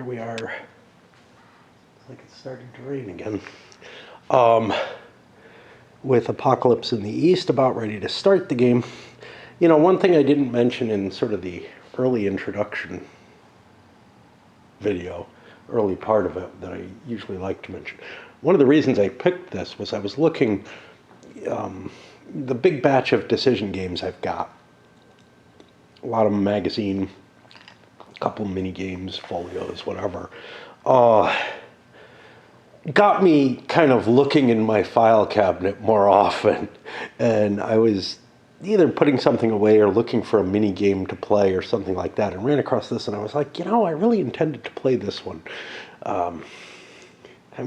Here we are. It's like it's starting to rain again. With Apocalypse in the East about ready to start the game. You know, one thing I didn't mention in sort of the early introduction video, early part of it that I usually like to mention. One of the reasons I picked this was I was looking, the big batch of Decision games I've got, a lot of them magazine, a couple mini games, folios, whatever, got me kind of looking in my file cabinet more often. And I was either putting something away or looking for a mini game to play or something like that, and ran across this, and I was like, you know, I really intended to play this one. I'm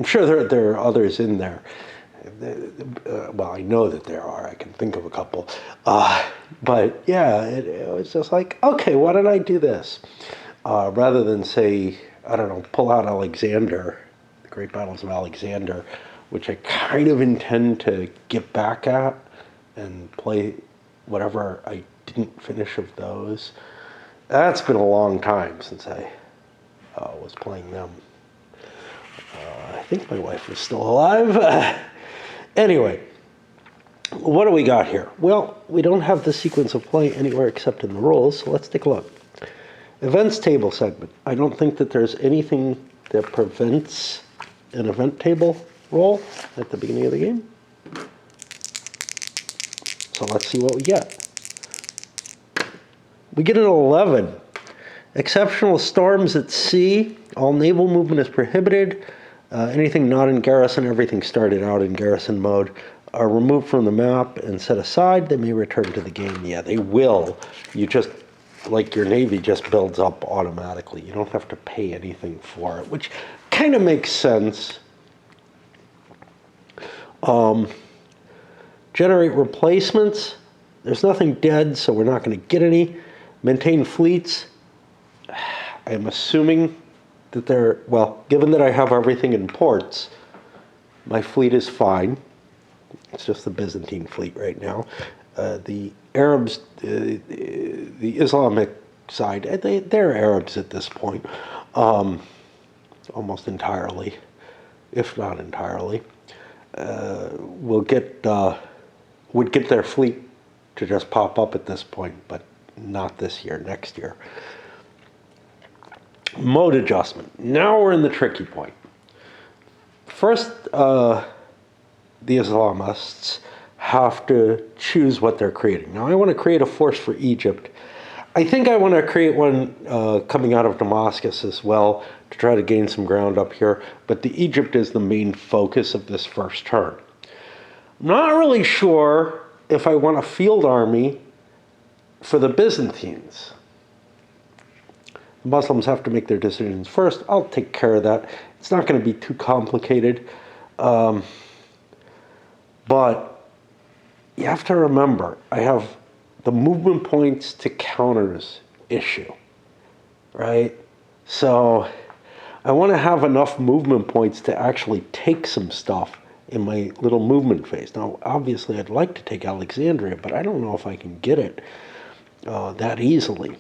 sure there are others in there. Well, I know that there are. I can think of a couple. But yeah, it was just like, okay, why don't I do this? Rather than say, I don't know, pull out Alexander, the Great Battles of Alexander, which I kind of intend to get back at and play whatever I didn't finish of those. That's been a long time since I was playing them. I think my wife is still alive. Anyway, what do we got here? Well, we don't have the sequence of play anywhere except in the rules, so let's take a look. Events table segment. I don't think that there's anything that prevents an event table roll at the beginning of the game. So let's see what we get. We get an 11. Exceptional storms at sea. All naval movement is prohibited. Anything not in garrison, everything started out in garrison mode, are removed from the map and set aside. They may return to the game. Yeah, they will. You just, like your Navy just builds up automatically. You don't have to pay anything for it, which kind of makes sense. Generate replacements. There's nothing dead, so we're not going to get any. Maintain fleets. I'm assuming that they're, well, given that I have everything in ports, my fleet is fine. It's just the Byzantine fleet right now. The Arabs, the Islamic side, they're Arabs at this point, almost entirely, if not entirely. Would get their fleet to just pop up at this point, but not this year, next year. Mode adjustment. Now we're in the tricky point. First, the Islamists have to choose what they're creating. Now I want to create a force for Egypt. I think I want to create one coming out of Damascus as well to try to gain some ground up here, but the Egypt is the main focus of this first turn. I'm not really sure if I want a field army for the Byzantines. The Muslims have to make their decisions first. I'll take care of that. It's not going to be too complicated. But you have to remember, I have the movement points to counters issue, right? So I want to have enough movement points to actually take some stuff in my little movement phase. Now, obviously, I'd like to take Alexandria, but I don't know if I can get it that easily.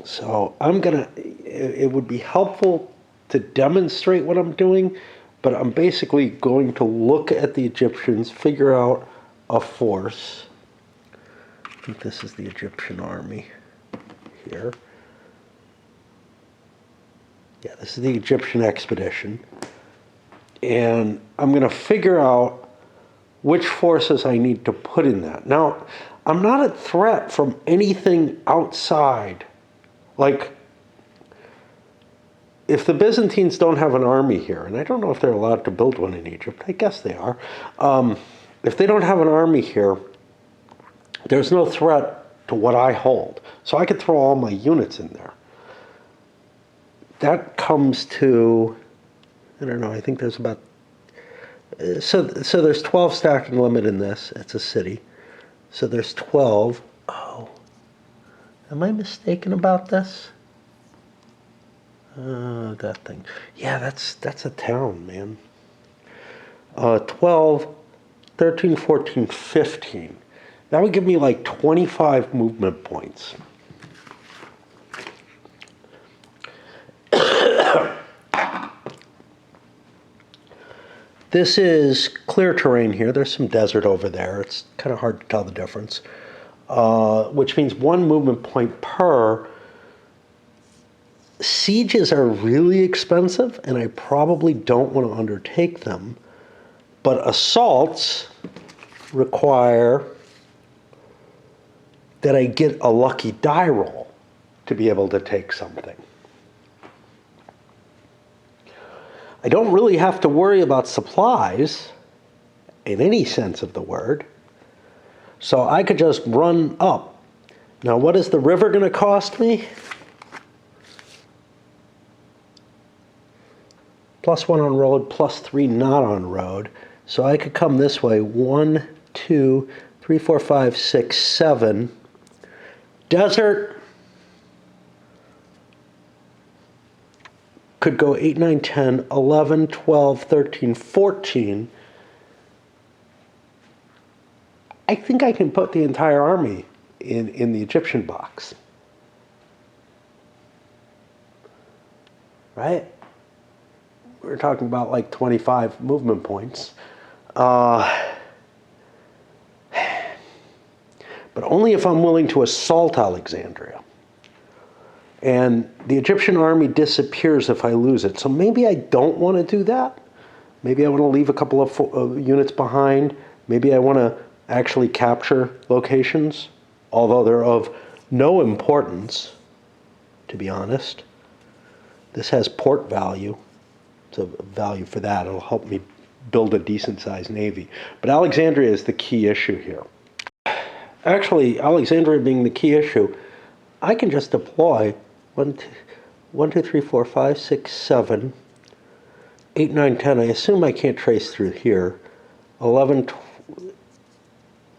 So it would be helpful to demonstrate what I'm doing, but I'm basically going to look at the Egyptians, figure out a force. I think this is the Egyptian army here. Yeah, this is the Egyptian expedition. And I'm going to figure out which forces I need to put in that. Now, I'm not a threat from anything outside. Like, if the Byzantines don't have an army here, and I don't know if they're allowed to build one in Egypt, I guess they are. If they don't have an army here, there's no threat to what I hold. So I could throw all my units in there. That comes to, I don't know, I think there's about, so there's 12 stacking limit in this. It's a city. So there's 12. Oh, am I mistaken about this? That thing. Yeah, that's a town, man. 12, 13, 14, 15. That would give me like 25 movement points. This is clear terrain here. There's some desert over there. It's kind of hard to tell the difference. Which means 1 movement point per. Sieges are really expensive, and I probably don't want to undertake them. But assaults require that I get a lucky die roll to be able to take something. I don't really have to worry about supplies in any sense of the word. So I could just run up. Now, what is the river going to cost me? +1 on road, +3 not on road. So I could come this way. 1, 2, 3, 4, 5, 6, 7. Desert could go 8, 9, 10, 11, 12, 13, 14. I think I can put the entire army in the Egyptian box. Right? We're talking about like 25 movement points. But only if I'm willing to assault Alexandria. And the Egyptian army disappears if I lose it. So maybe I don't want to do that. Maybe I want to leave a couple of units behind. Maybe I want to actually capture locations, although they're of no importance, to be honest. This has port value. It's a value for that. It'll help me build a decent-sized navy. But Alexandria is the key issue here. Actually, Alexandria being the key issue, I can just deploy 1, 2, 3, 4, 5, 6, 7, 8, 9, 10. I assume I can't trace through here. 11,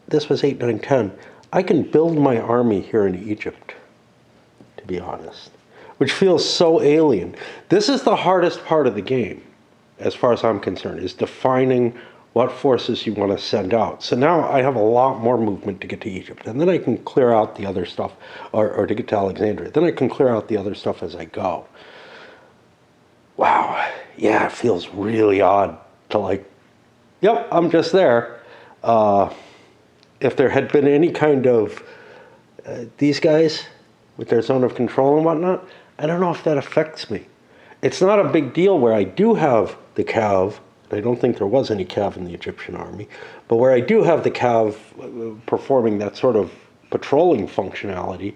this was 8, 9, 10. I can build my army here in Egypt, to be honest, which feels so alien. This is the hardest part of the game, as far as I'm concerned, is defining what forces you want to send out. So now I have a lot more movement to get to Egypt, and then I can clear out the other stuff, or to get to Alexandria. Then I can clear out the other stuff as I go. Wow, yeah, it feels really odd to like, yep, I'm just there. If there had been any kind of, these guys with their zone of control and whatnot, I don't know if that affects me. It's not a big deal where I do have the cav. I don't think there was any cav in the Egyptian army, but where I do have the cav performing that sort of patrolling functionality,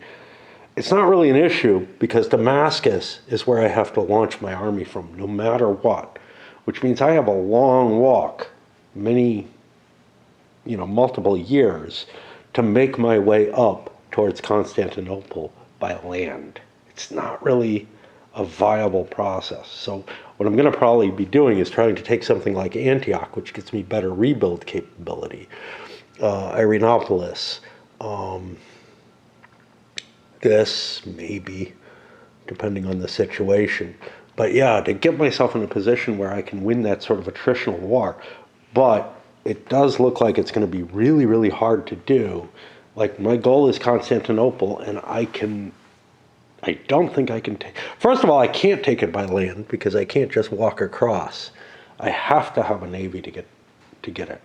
it's not really an issue because Damascus is where I have to launch my army from, no matter what, which means I have a long walk, multiple years, to make my way up towards Constantinople by land. It's not really a viable process. So what I'm going to probably be doing is trying to take something like Antioch, which gets me better rebuild capability, Irenopolis, this maybe, depending on the situation. But yeah, to get myself in a position where I can win that sort of attritional war. But it does look like it's going to be really, really hard to do. Like, my goal is Constantinople, and I don't think I can take... First of all, I can't take it by land because I can't just walk across. I have to have a navy to get it.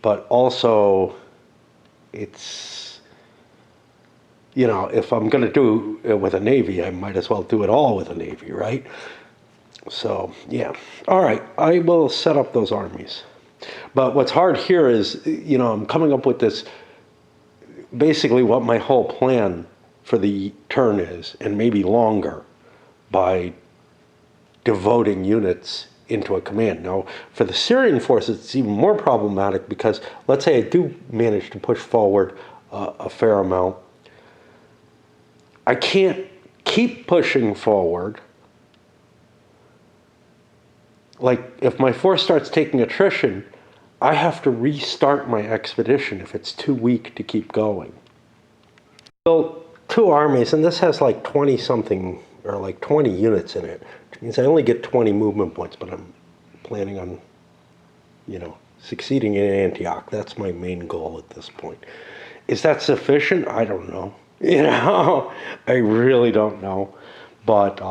But also, it's... if I'm going to do it with a navy, I might as well do it all with a navy, right? So, yeah. All right, I will set up those armies. But what's hard here is, I'm coming up with this, basically what my whole plan for the turn is, and maybe longer, by devoting units into a command. Now, for the Syrian forces, it's even more problematic because, let's say I do manage to push forward a fair amount. I can't keep pushing forward. Like, if my force starts taking attrition, I have to restart my expedition if it's too weak to keep going. Built 2 armies, and this has like 20-something, or like 20 units in it, which means I only get 20 movement points, but I'm planning on, succeeding in Antioch. That's my main goal at this point. Is that sufficient? I don't know. I really don't know. But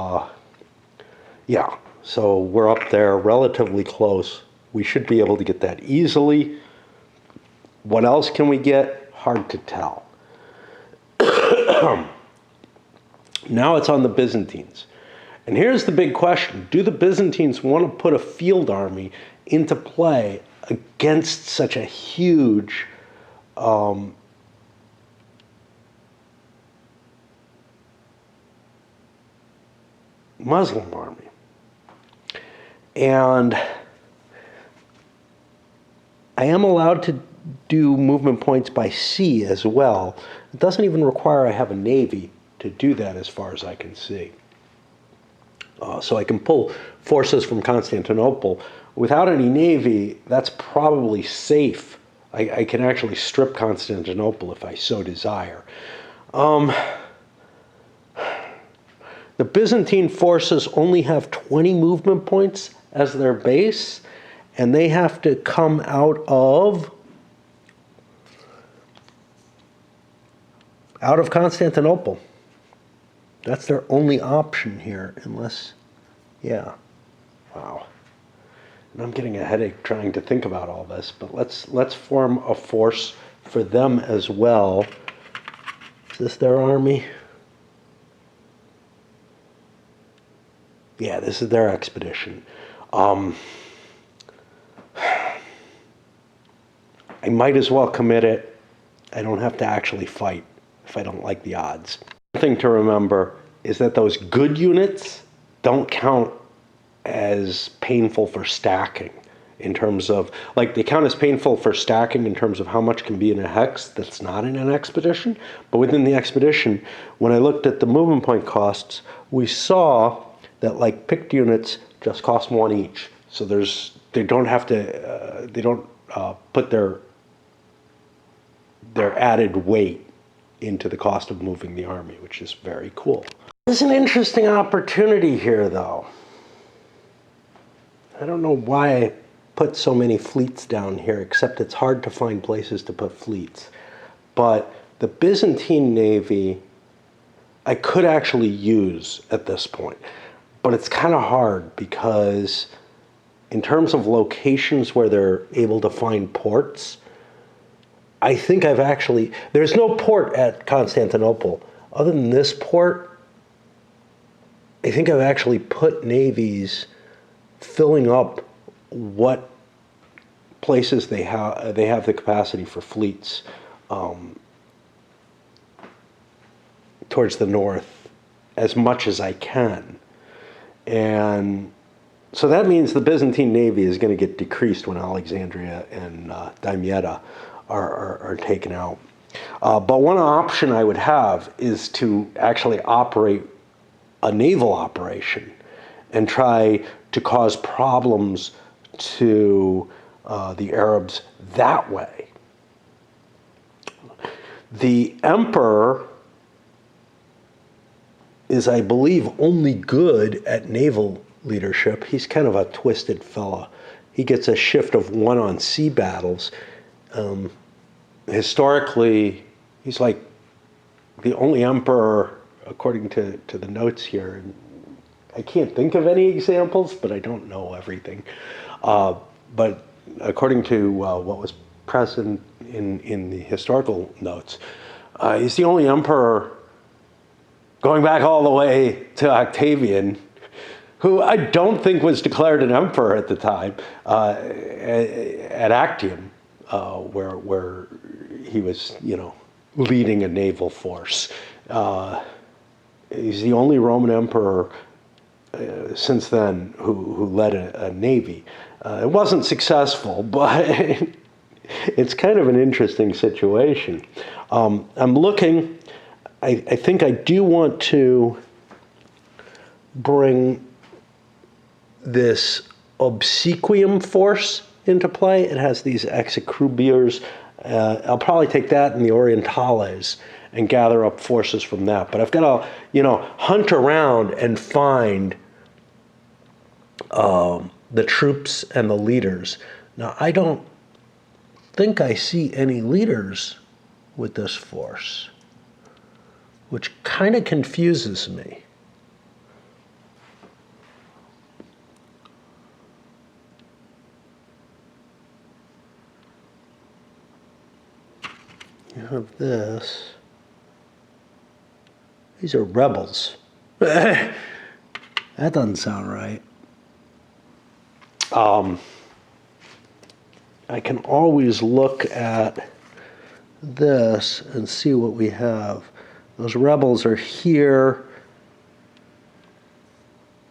yeah, so we're up there relatively close. We should be able to get that easily. What else can we get? Hard to tell. Now it's on the Byzantines. And here's the big question. Do the Byzantines want to put a field army into play against such a huge Muslim army? And I am allowed to do movement points by sea as well. It doesn't even require I have a navy to do that as far as I can see. So I can pull forces from Constantinople. Without any navy, that's probably safe. I can actually strip Constantinople if I so desire. The Byzantine forces only have 20 movement points as their base, and they have to come out of Constantinople. That's their only option here, unless, yeah, wow. And I'm getting a headache trying to think about all this, but let's form a force for them as well. Is this their army? Yeah, this is their expedition. I might as well commit it. I don't have to actually fight if I don't like the odds. The thing to remember is that those good units don't count as painful for stacking in terms of, like, they count as painful for stacking in terms of how much can be in a hex that's not in an expedition. But within the expedition, when I looked at the movement point costs, we saw that, like, picked units just cost 1 each. So they don't have to, put their added weight into the cost of moving the army, which is very cool. There's an interesting opportunity here, though. I don't know why I put so many fleets down here, except it's hard to find places to put fleets. But the Byzantine navy, I could actually use at this point. But it's kind of hard because in terms of locations where they're able to find ports, I think there's no port at Constantinople. Other than this port, I think I've actually put navies filling up what places they have the capacity for fleets towards the north as much as I can. And so that means the Byzantine navy is going to get decreased when Alexandria and Damietta are taken out. But one option I would have is to actually operate a naval operation and try to cause problems to the Arabs that way. The emperor is, I believe, only good at naval leadership. He's kind of a twisted fella. He gets a shift of 1 on sea battles. Historically, he's like the only emperor, according to the notes here. I can't think of any examples, but I don't know everything. But according to what was present in the historical notes, he's the only emperor, going back all the way to Octavian, who I don't think was declared an emperor at the time, at Actium, where he was, leading a naval force. He's the only Roman emperor since then who led a navy. It wasn't successful, but it's kind of an interesting situation. I'm looking. I think I do want to bring this obsequium force into play. It has these execrubiers. I'll probably take that and the Orientales and gather up forces from that. But I've got to, hunt around and find the troops and the leaders. Now, I don't think I see any leaders with this force, which kind of confuses me. You have this. These are rebels. That doesn't sound right. I can always look at this and see what we have. Those rebels are here.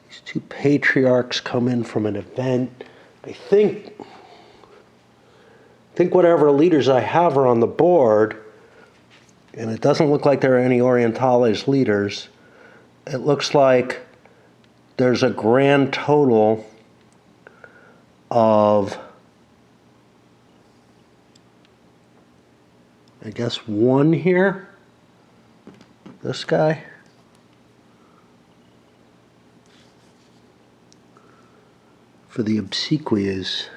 These two patriarchs come in from an event. I think whatever leaders I have are on the board, and it doesn't look like there are any Orientales leaders. It looks like there's a grand total of, I guess, one here. This guy. For the obsequies.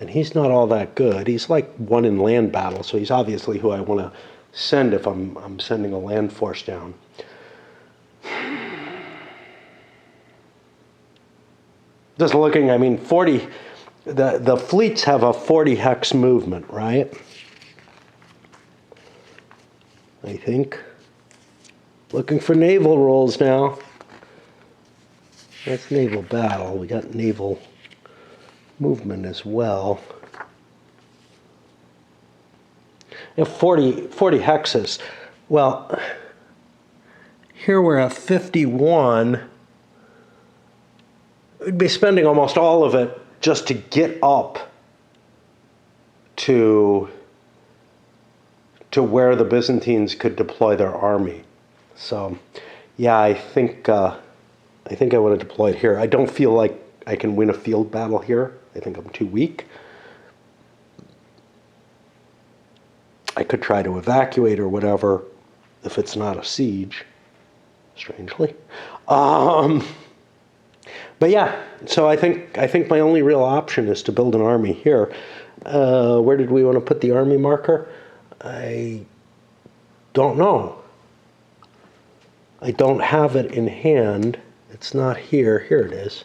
And he's not all that good. He's like one in land battle, so he's obviously who I want to send if I'm sending a land force down. Just looking, I mean, 40, the fleets have a 40 hex movement, right? I think. Looking for naval rolls now. That's naval battle. We got naval movement as well. If 40 hexes. Well, here we're at 51. We'd be spending almost all of it just to get up to where the Byzantines could deploy their army. So, yeah, I think I want to deploy it here. I don't feel like I can win a field battle here. I think I'm too weak. I could try to evacuate or whatever if it's not a siege, strangely. But yeah, so I think my only real option is to build an army here. Where did we want to put the army marker? I don't know. I don't have it in hand. It's not here. Here it is.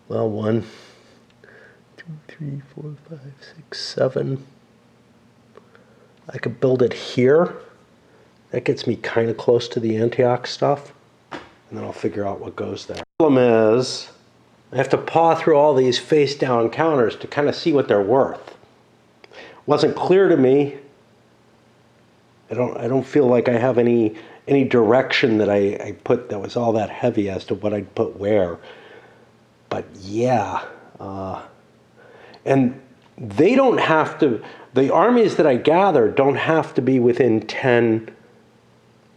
Well, 1, 2, 3, 4, 5, 6, 7. I could build it here. That gets me kind of close to the Antioch stuff. And then I'll figure out what goes there. The problem is, I have to paw through all these face-down counters to kind of see what they're worth. Wasn't clear to me. I don't feel like I have any direction that I put that was all that heavy as to what I'd put where. But yeah, and they don't have to, the armies that I gather don't have to be within 10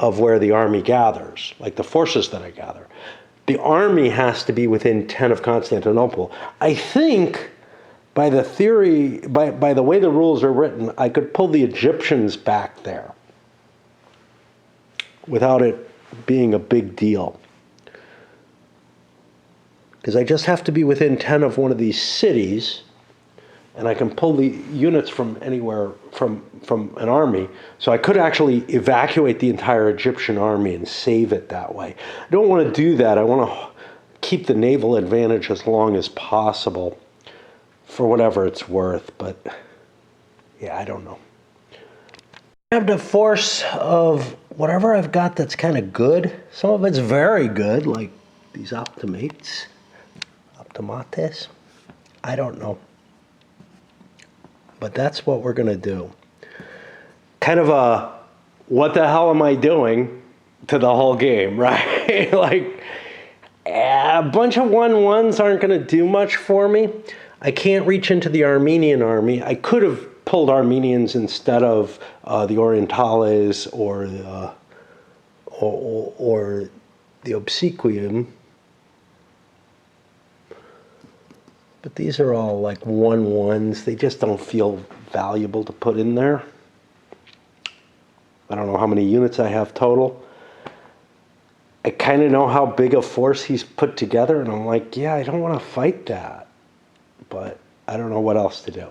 of where the army gathers, like the forces that I gather. The army has to be within 10 of Constantinople. I think by the theory, by the way the rules are written, I could pull the Egyptians back there without it being a big deal. Because I just have to be within 10 of one of these cities, and I can pull the units from anywhere from an army. So I could actually evacuate the entire Egyptian army and save it that way. I don't want to do that. I want to keep the naval advantage as long as possible for whatever it's worth. But yeah, I don't know. I have the force of whatever I've got that's kind of good. Some of it's very good, like these optimates. Optimates? I don't know. But that's what we're going to do. Kind of a, what the hell am I doing to the whole game, right? Like, a bunch of 1-1s aren't going to do much for me. I can't reach into the Armenian army. I could have pulled Armenians instead of the Orientales or the Obsequium. But these are all like 1-1s. They just don't feel valuable to put in there. I don't know how many units I have total. I kind of know how big a force he's put together, and I'm like, yeah, I don't want to fight that. But I don't know what else to do.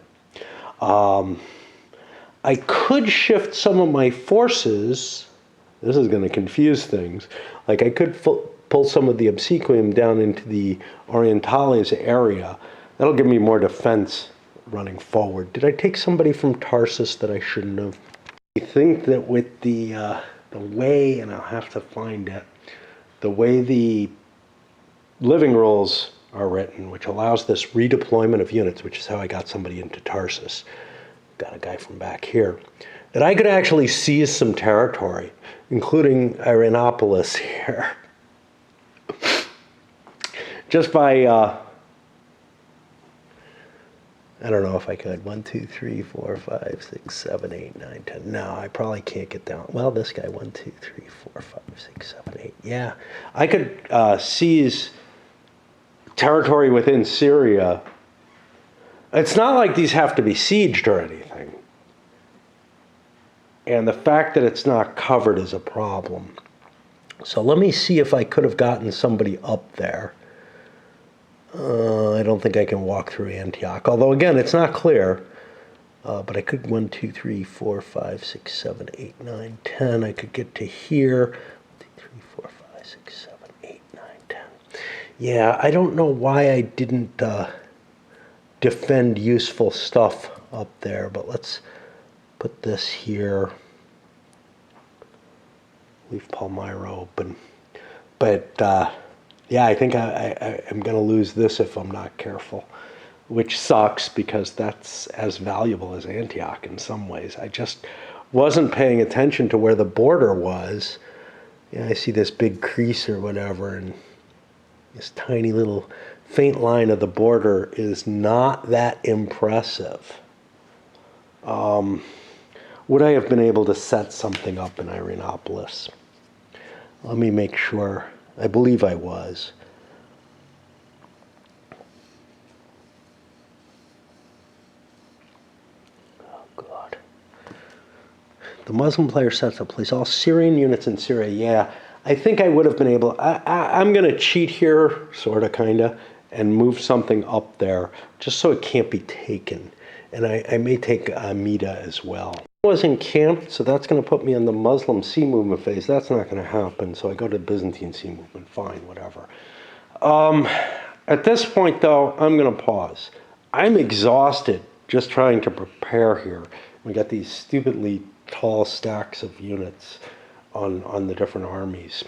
I could shift some of my forces. This is going to confuse things. Like I could pull some of the obsequium down into the Orientalis area. That'll give me more defense running forward. Did I take somebody from Tarsus that I shouldn't have? I think that with the way, and I'll have to find it, the way the living rules are written, which allows this redeployment of units, which is how I got somebody into Tarsus. Got a guy from back here. That I could actually seize some territory, including Irenopolis here. Just by, I don't know if I could. 1, 2, 3, 4, 5, 6, 7, 8, 9, 10. No, I probably can't get down. Well, this guy, 1, 2, 3, 4, 5, 6, 7, 8. Yeah, I could seize territory within Syria. It's not like these have to be sieged or anything. And the fact that it's not covered is a problem. So let me see if I could have gotten somebody up there. I don't think I can walk through Antioch. Although, again, it's not clear. But I could 1, 2, 3, 4, 5, 6, 7, 8, 9, 10. I could get to here. 1, 2, 3, 4, 5, 6, 7, 8, 9, 10. Yeah, I don't know why I didn't defend useful stuff up there, but let's put this here. Leave Palmyra open. But yeah, I think I'm going to lose this if I'm not careful, which sucks because that's as valuable as Antioch in some ways. I just wasn't paying attention to where the border was. Yeah, I see this big crease or whatever, and this tiny little faint line of the border is not that impressive. Would I have been able to set something up in Irenopolis? Let me make sure. I believe I was. Oh, God. The Muslim player sets up, place all Syrian units in Syria. Yeah, I think I would have been able. I'm going to cheat here, sort of, kind of, and move something up there just so it can't be taken. And I may take Amida as well. I was encamped, so that's going to put me in the Muslim sea movement phase. That's not going to happen, so I go to the Byzantine sea movement. Fine, whatever. At this point, though, I'm going to pause. I'm exhausted just trying to prepare here. We got these stupidly tall stacks of units on the different armies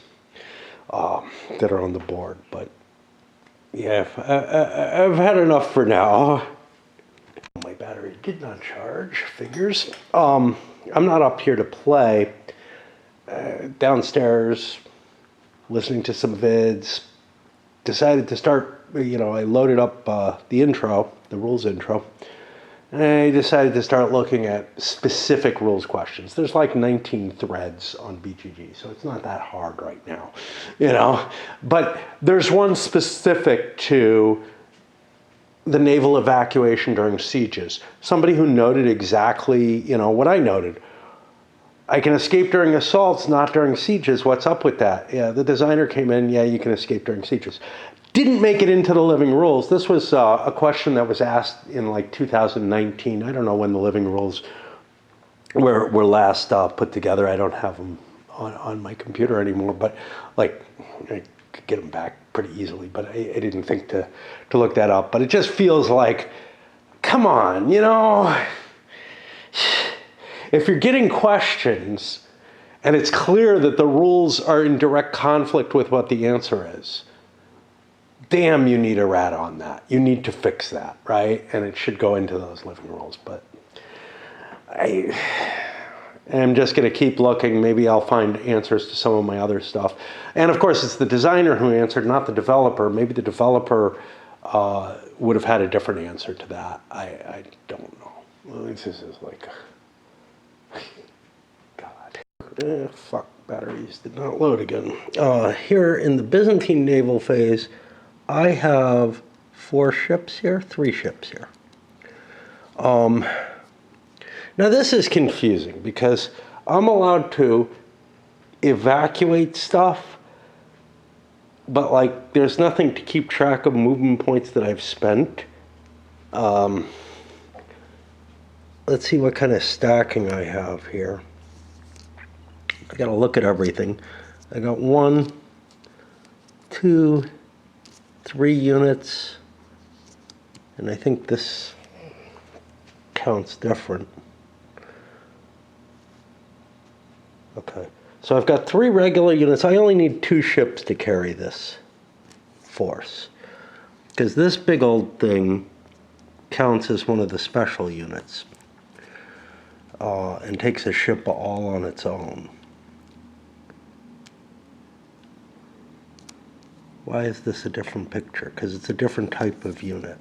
that are on the board. But yeah, I've had enough for now. My battery did not charge, figures. I'm not up here to play. Downstairs, listening to some vids. Decided to start, I loaded up the intro, the rules intro. And I decided to start looking at specific rules questions. There's like 19 threads on BGG, so it's not that hard right now, But there's one specific to the naval evacuation during sieges. Somebody who noted exactly, what I noted. I can escape during assaults, not during sieges. What's up with that? Yeah, the designer came in, yeah, you can escape during sieges. Didn't make it into the living rules. This was a question that was asked in like 2019. I don't know when the living rules were last put together. I don't have them on my computer anymore, but like I could get them back pretty easily, but I didn't think to look that up. But it just feels like, come on, if you're getting questions and it's clear that the rules are in direct conflict with what the answer is, damn, you need a rat on that. You need to fix that, right? And it should go into those living rules. But I'm just going to keep looking. Maybe I'll find answers to some of my other stuff. And of course, it's the designer who answered, not the developer. Maybe the developer would have had a different answer to that. I don't know. Well, this is like, God. Fuck, batteries did not load again. Here in the Byzantine naval phase, I have 3 ships here. Now this is confusing because I'm allowed to evacuate stuff, but like there's nothing to keep track of movement points that I've spent. Let's see what kind of stacking I have here. I gotta look at everything. I got 1, 2, 3 units, and I think this counts different. Okay, so I've got 3 regular units. I only need 2 ships to carry this force, because this big old thing counts as one of the special units and takes a ship all on its own. Why is this a different picture? Because it's a different type of unit.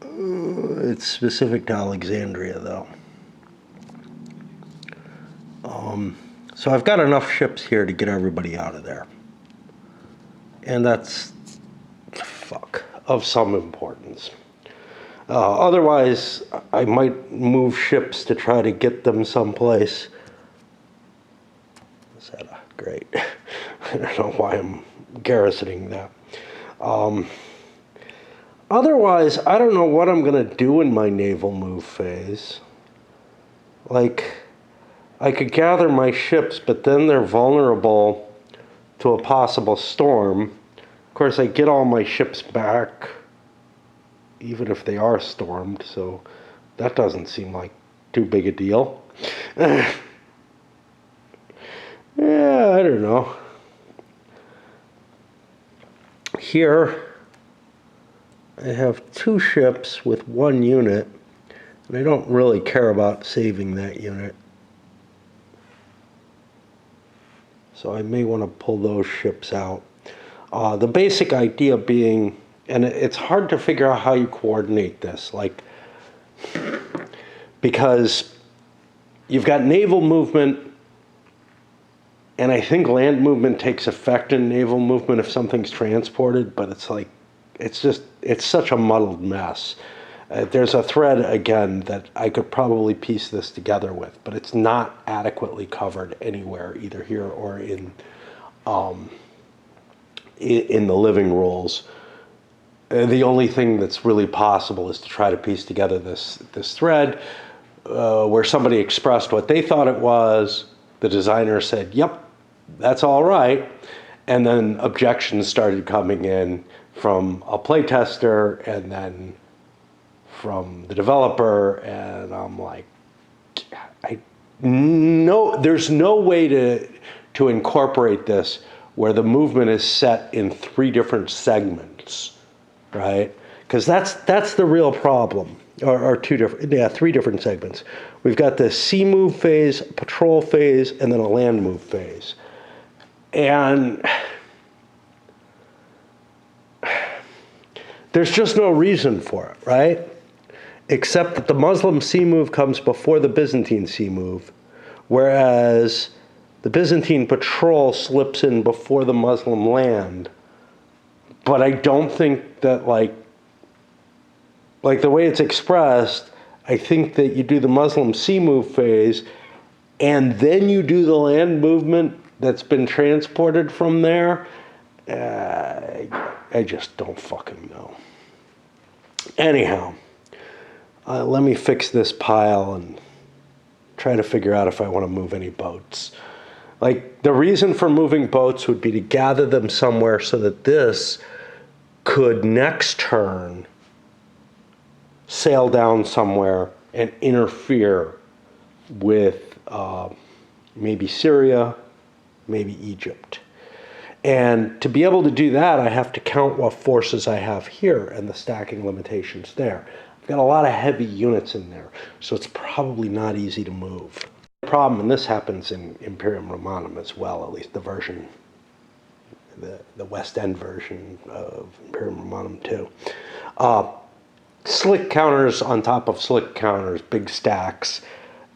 It's specific to Alexandria, though. So I've got enough ships here to get everybody out of there. And that's, of some importance. Otherwise, I might move ships to try to get them someplace. Is that great? I don't know why I'm garrisoning that. Otherwise, I don't know what I'm going to do in my naval move phase. Like, I could gather my ships, but then they're vulnerable to a possible storm. Of course, I get all my ships back, even if they are stormed, so that doesn't seem like too big a deal. Yeah, I don't know. Here, I have 2 ships with 1 unit, and I don't really care about saving that unit. So I may want to pull those ships out. The basic idea being, and it's hard to figure out how you coordinate this, like, because you've got naval movement, and I think land movement takes effect in naval movement if something's transported, but it's like, it's such a muddled mess. There's a thread, again, that I could probably piece this together with, but it's not adequately covered anywhere, either here or in the living rules. The only thing that's really possible is to try to piece together this thread where somebody expressed what they thought it was, the designer said, yep, that's all right, and then objections started coming in from a playtester and then from the developer, and I'm like, there's no way to incorporate this where the movement is set in 3 different segments, right? Because that's the real problem, or 3 different segments. We've got the sea move phase, patrol phase, and then a land move phase. And there's just no reason for it, right? Except that the Muslim sea move comes before the Byzantine sea move, whereas the Byzantine patrol slips in before the Muslim land. But I don't think that, like the way it's expressed, I think that you do the Muslim sea move phase, and then you do the land movement that's been transported from there. I just don't fucking know. Anyhow, let me fix this pile and try to figure out if I want to move any boats. Like, the reason for moving boats would be to gather them somewhere so that this could next turn sail down somewhere and interfere with maybe Syria, maybe Egypt. And to be able to do that, I have to count what forces I have here and the stacking limitations there. I've got a lot of heavy units in there, so it's probably not easy to move. The problem, and this happens in Imperium Romanum as well, at least the version, the West End version of Imperium Romanum too. Slick counters on top of slick counters, big stacks.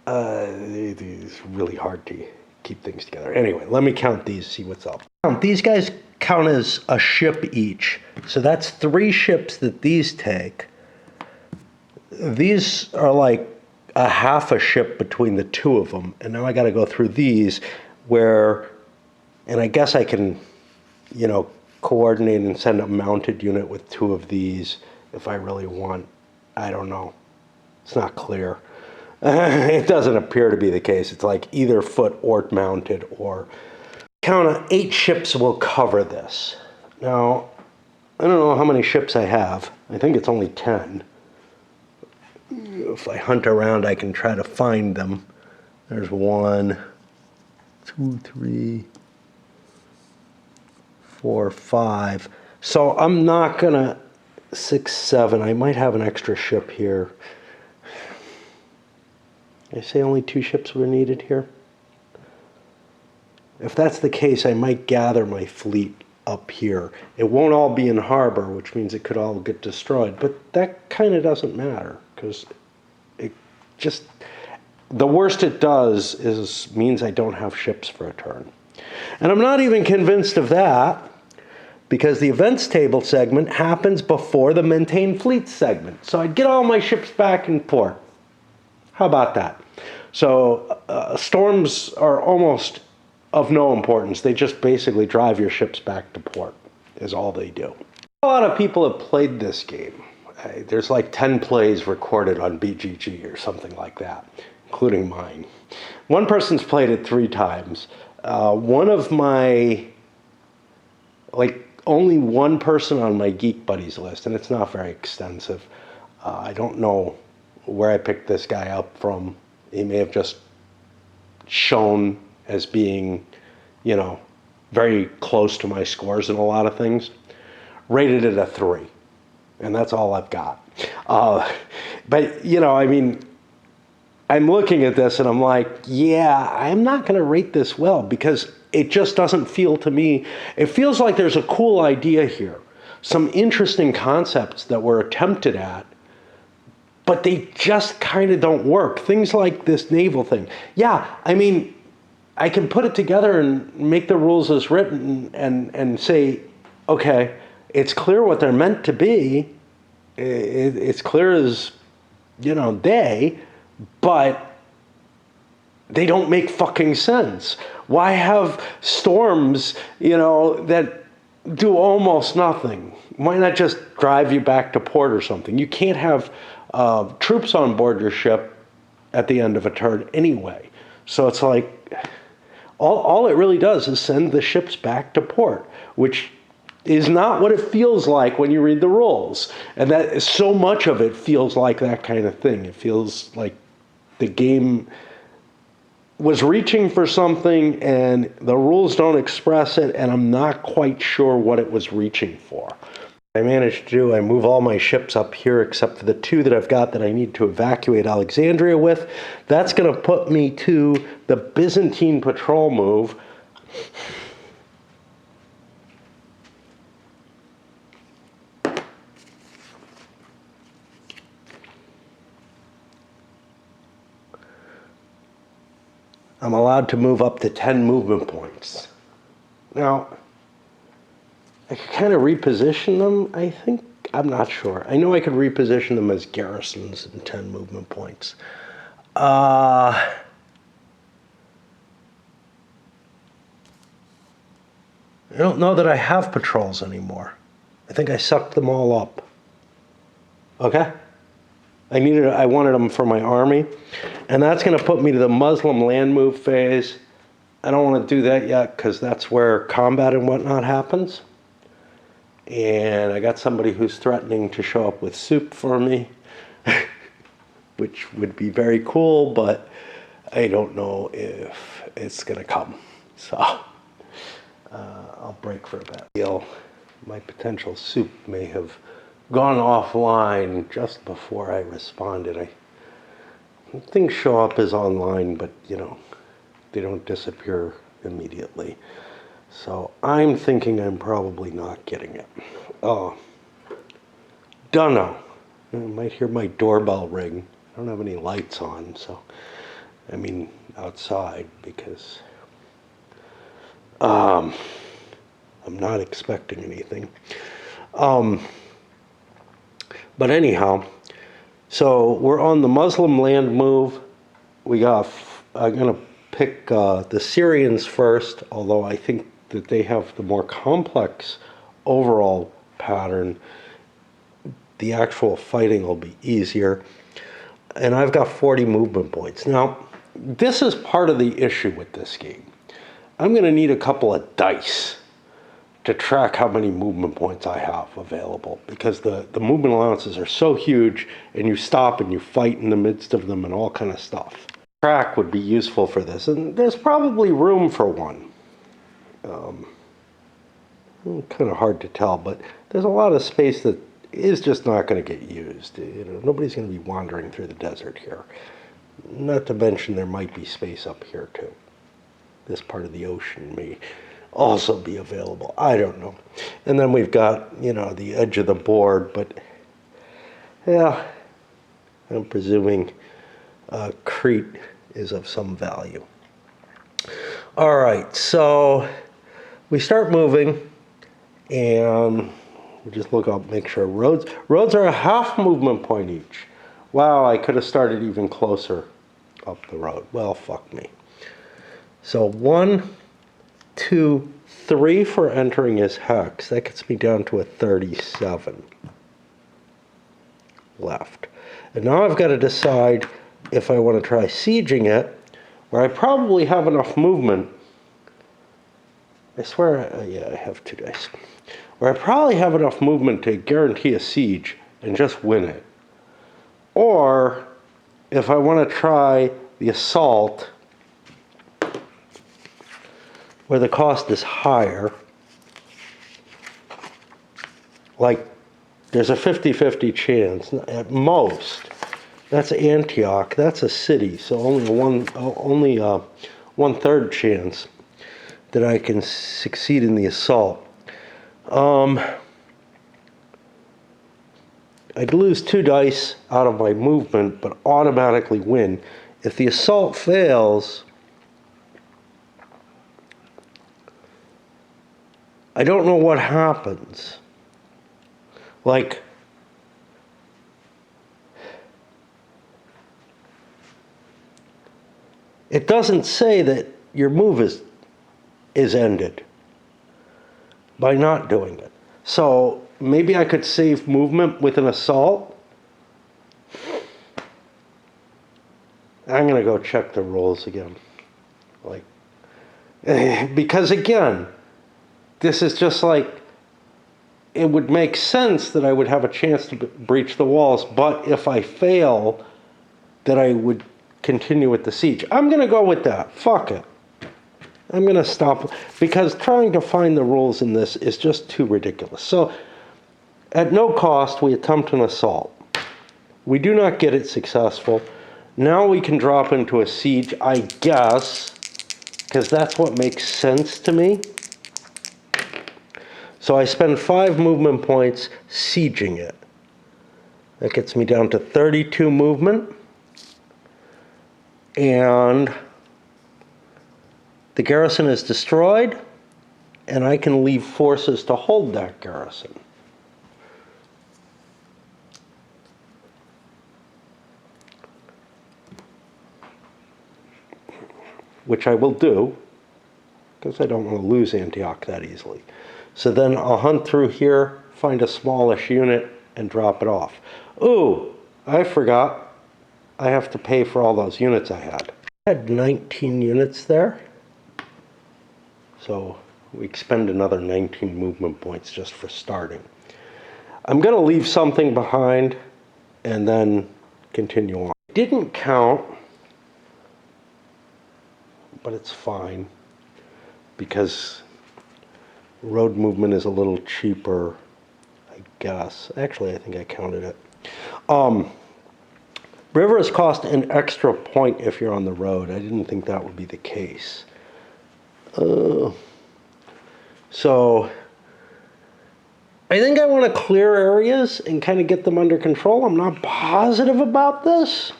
It's really hard to keep things together. Anyway, let me count these, see what's up. These guys count as a ship each. So that's 3 ships that these take. These are like a half a ship between the 2 of them. And now I got to go through these and I guess I can, coordinate and send a mounted unit with 2 of these if I really want I don't know. It's not clear. It doesn't appear to be the case. It's like either foot or mounted, or count on 8 ships will cover this. Now, I don't know how many ships I have. I think it's only 10. If I hunt around, I can try to find them. There's 1, 2, 3, 4, 5. So I'm not gonna 6, 7. I might have an extra ship here. I say only 2 ships were needed here. If that's the case, I might gather my fleet up here. It won't all be in harbor, which means it could all get destroyed. But that kind of doesn't matter, because it just, the worst it does is means I don't have ships for a turn. And I'm not even convinced of that, because the events table segment happens before the maintain fleet segment. So I'd get all my ships back in port. How about that? So storms are almost of no importance. They just basically drive your ships back to port, is all they do. A lot of people have played this game. There's like 10 plays recorded on BGG or something like that, including mine. One person's played it 3 times. One of my, only one person on my Geek Buddies list, and it's not very extensive. I don't know where I picked this guy up from. He may have just shown as being, very close to my scores in a lot of things. Rated it a 3, and that's all I've got. But, I'm looking at this and I'm like, yeah, I'm not going to rate this well, because it just doesn't feel to me, it feels like there's a cool idea here, some interesting concepts that were attempted at, but they just kind of don't work. Things like this naval thing. Yeah, I can put it together and make the rules as written and say, okay, it's clear what they're meant to be. It's clear as, day, but they don't make fucking sense. Why have storms, that do almost nothing? Why not just drive you back to port or something? You can't have troops on board your ship at the end of a turn anyway. So it's like, all it really does is send the ships back to port, which is not what it feels like when you read the rules. And that so much of it feels like that kind of thing. It feels like the game was reaching for something and the rules don't express it, and I'm not quite sure what it was reaching for. I managed to do, I move all my ships up here except for the 2 that I've got that I need to evacuate Alexandria with. That's going to put me to the Byzantine patrol move. I'm allowed to move up to 10 movement points. Now, I could kind of reposition them, I think. I'm not sure. I know I could reposition them as garrisons and 10 movement points. I don't know that I have patrols anymore. I think I sucked them all up. Okay? I wanted them for my army. And that's going to put me to the Muslim land move phase. I don't want to do that yet, because that's where combat and whatnot happens. And I got somebody who's threatening to show up with soup for me, which would be very cool, but I don't know if it's going to come. So I'll break for a bit. My potential soup may have gone offline just before I responded. Things show up as online, but they don't disappear immediately. So I'm thinking I'm probably not getting it. Oh, dunno. I might hear my doorbell ring. I don't have any lights on, so outside, because I'm not expecting anything. But anyhow, so we're on the Muslim land move. I'm going to pick the Syrians first, although I think that they have the more complex overall pattern. the actual fighting will be easier. And I've got 40 movement points. Now, this is part of the issue with this game. I'm going to need a couple of dice to track how many movement points I have available, because the movement allowances are so huge, and you stop and you fight in the midst of them and all kind of stuff. Track would be useful for this, and there's probably room for one. Kind of hard to tell, but there's a lot of space that is just not going to get used. Nobody's going to be wandering through the desert here. Not to mention there might be space up here too. This part of the ocean may also be available. I don't know. And then we've got, the edge of the board, but yeah, I'm presuming Crete is of some value. All right, so we start moving, and we just look up, make sure roads are a half movement point each. Wow, I could have started even closer up the road. Well, fuck me. So 1, 2, 3 for entering his hex. That gets me down to a 37 left. And now I've got to decide if I want to try sieging it, where I probably have enough movement. I swear, yeah, I have 2 dice. Where I probably have enough movement to guarantee a siege and just win it. Or if I want to try the assault, where the cost is higher, like there's a 50-50 chance at most. That's Antioch. That's a city, so only a 1/3 chance that I can succeed in the assault. I'd lose 2 dice out of my movement, but automatically win. If the assault fails, I don't know what happens. Like, it doesn't say that your move is ended by not doing it. So maybe I could save movement with an assault. I'm going to go check the rules again. Because again, this is just like, it would make sense that I would have a chance to breach the walls, but if I fail, that I would continue with the siege. I'm going to go with that. Fuck it. I'm going to stop, because trying to find the rules in this is just too ridiculous. So, at no cost, we attempt an assault. We do not get it successful. Now we can drop into a siege, I guess, because that's what makes sense to me. So I spend 5 movement points sieging it. That gets me down to 32 movement. And the garrison is destroyed, and I can leave forces to hold that garrison. Which I will do, because I don't want to lose Antioch that easily. So then I'll hunt through here, find a smallish unit, and drop it off. Ooh, I forgot. I have to pay for all those units I had. I had 19 units there. So we expend another 19 movement points just for starting. I'm going to leave something behind and then continue on. Didn't count, but it's fine, because road movement is a little cheaper, I guess. Actually, I think I counted it. Rivers cost an extra point if you're on the road. I didn't think that would be the case. So I think I want to clear areas and kind of get them under control. I'm not positive about this,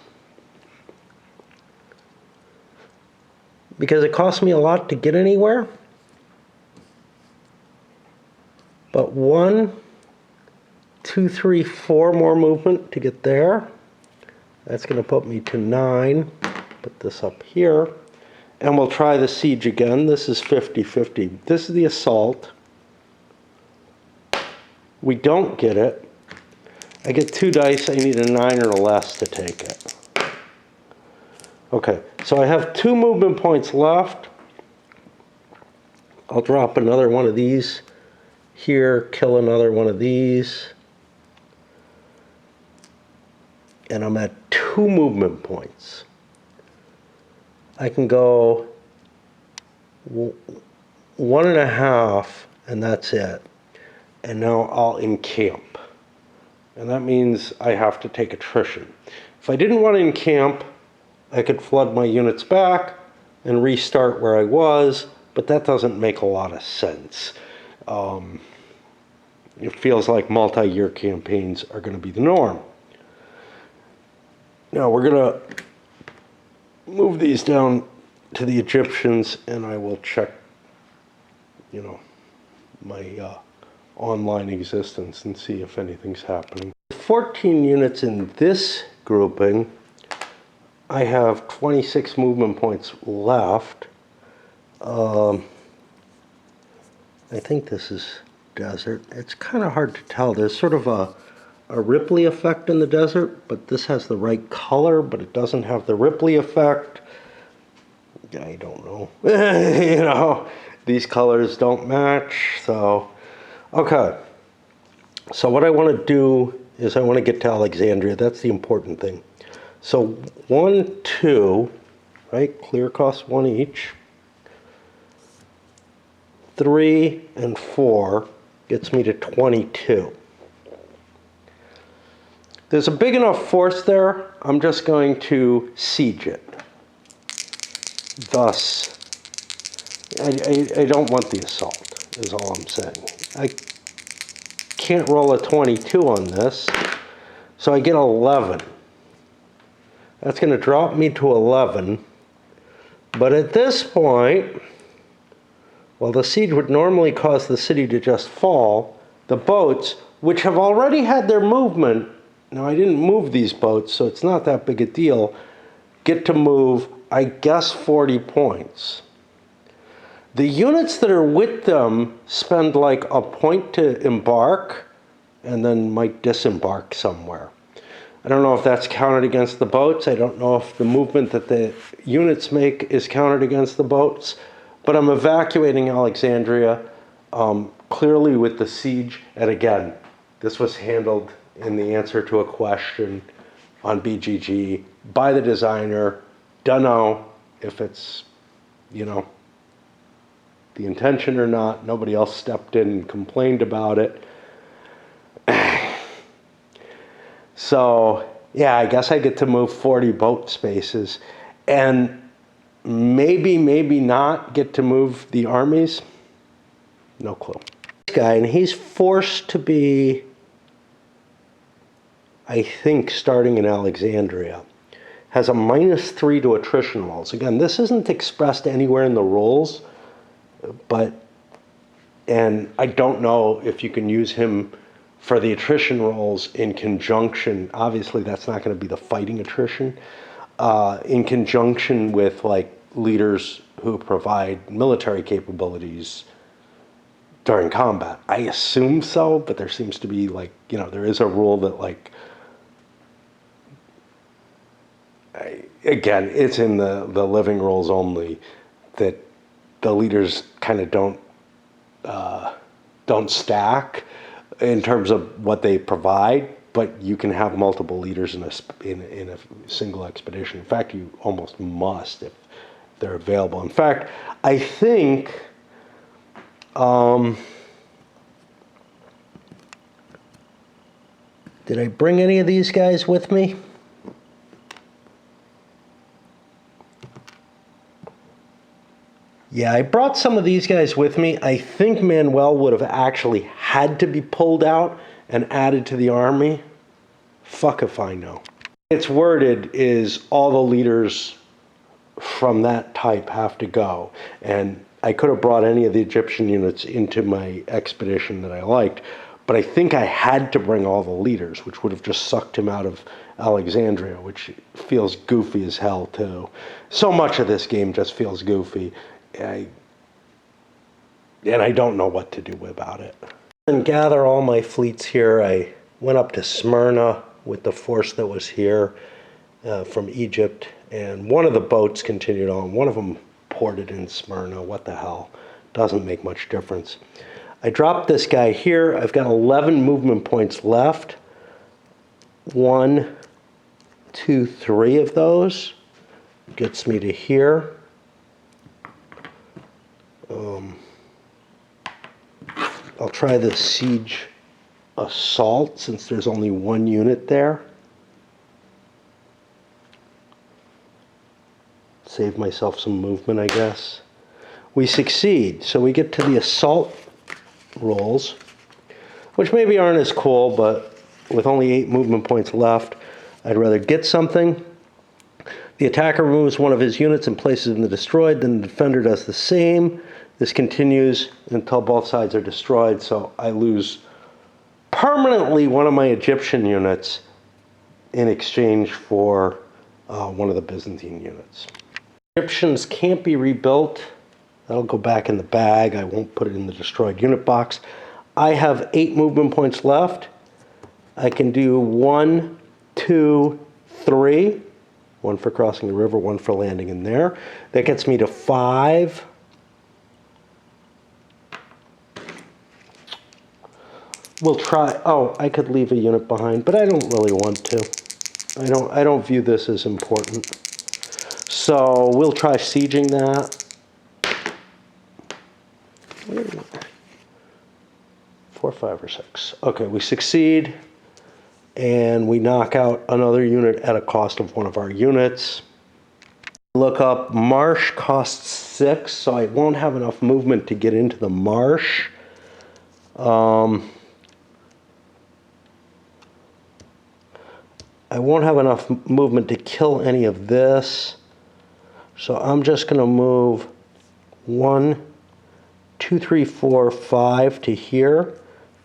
because it costs me a lot to get anywhere. But 1, 2, 3, 4 more movement to get there. That's going to put me to 9. Put this up here. And we'll try the siege again. This is 50-50. This is the assault. We don't get it. I get 2 dice, I need a 9 or less to take it. Okay, so I have 2 movement points left. I'll drop another one of these here, kill another one of these. And I'm at 2 movement points. I can go 1.5, and that's it. And now I'll encamp. And that means I have to take attrition. If I didn't want to encamp, I could flood my units back and restart where I was, but that doesn't make a lot of sense. It feels like multi-year campaigns are going to be the norm. Now we're going to move these down to the Egyptians, and I will check, my online existence and see if anything's happening. 14 units in this grouping. I have 26 movement points left. I think this is desert. It's kind of hard to tell. There's sort of a Ripley effect in the desert, but this has the right color, but it doesn't have the Ripley effect. I don't know. These colors don't match, so okay. So what I want to do is I want to get to Alexandria. That's the important thing. So 1, 2, right? Clear costs 1 each. 3 and 4 gets me to 22. There's a big enough force there, I'm just going to siege it. Thus, I don't want the assault, is all I'm saying. I can't roll a 22 on this, so I get 11. That's going to drop me to 11. But at this point, while the siege would normally cause the city to just fall, the boats, which have already had their movement, now I didn't move these boats, so it's not that big a deal, get to move, I guess, 40 points. The units that are with them spend like a point to embark and then might disembark somewhere. I don't know if that's counted against the boats. I don't know if the movement that the units make is counted against the boats. But I'm evacuating Alexandria, clearly with the siege. And again, this was handled in the answer to a question on BGG by the designer. Don't know if it's, the intention or not. Nobody else stepped in and complained about it. So, yeah, I guess I get to move 40 boat spaces and maybe not get to move the armies. No clue. This guy, and he's forced to be, I think, starting in Alexandria, has a -3 to attrition rolls. Again, this isn't expressed anywhere in the rules, and I don't know if you can use him for the attrition rolls in conjunction. Obviously, that's not going to be the fighting attrition. In conjunction with like leaders who provide military capabilities during combat. I assume so, but there seems to be there is a rule that again, it's in the living rules only, that the leaders kind of don't stack in terms of what they provide, but you can have multiple leaders in a single expedition. In fact, you almost must if they're available. In fact, I think did I bring any of these guys with me? Yeah, I brought some of these guys with me. I think Manuel would have actually had to be pulled out and added to the army. Fuck if I know. It's worded is all the leaders from that type have to go. And I could have brought any of the Egyptian units into my expedition that I liked, but I think I had to bring all the leaders, which would have just sucked him out of Alexandria, which feels goofy as hell too. So much of this game just feels goofy. And I don't know what to do about it. And gather all my fleets here. I went up to Smyrna with the force that was here from Egypt, and one of the boats continued on. One of them ported in Smyrna. What the hell? Doesn't make much difference. I dropped this guy here. I've got 11 movement points left. 1, 2, 3 of those gets me to here. I'll try the siege assault since there's only one unit there. Save myself some movement, I guess. We succeed, so we get to the assault rolls, which maybe aren't as cool, but with only 8 movement points left, I'd rather get something. The attacker removes one of his units and places it in the destroyed, then the defender does the same. This continues until both sides are destroyed, so I lose permanently one of my Egyptian units in exchange for one of the Byzantine units. Egyptians can't be rebuilt. That'll go back in the bag. I won't put it in the destroyed unit box. I have 8 movement points left. I can do 1, 2, 3. 1 for crossing the river, 1 for landing in there. That gets me to 5. We'll try. Oh, I could leave a unit behind, but I don't really want to. I don't view this as important. So we'll try sieging that. 4, 5, or 6. Okay, we succeed, and we knock out another unit at a cost of one of our units. Look up, marsh costs 6, so I won't have enough movement to get into the marsh. I won't have enough movement to kill any of this. So I'm just going to move 1, 2, 3, 4, 5 to here.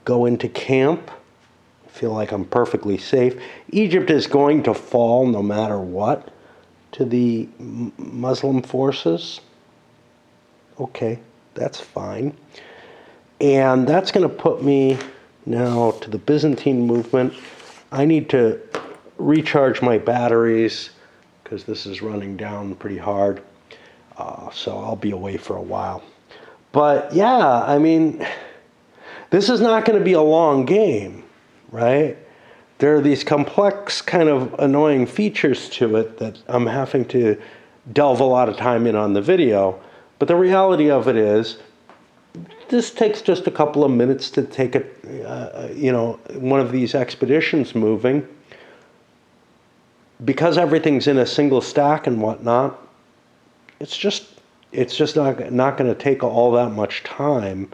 Go into camp. I feel like I'm perfectly safe. Egypt is going to fall no matter what to the Muslim forces. Okay, that's fine. And that's going to put me now to the Byzantine movement. I need to recharge my batteries because this is running down pretty hard. So I'll be away for a while. But yeah, I mean, this is not going to be a long game, right? There are these complex kind of annoying features to it that I'm having to delve a lot of time in on the video. But the reality of it is, this takes just a couple of minutes to take one of these expeditions moving. Because everything's in a single stack and whatnot, it's just not going to take all that much time.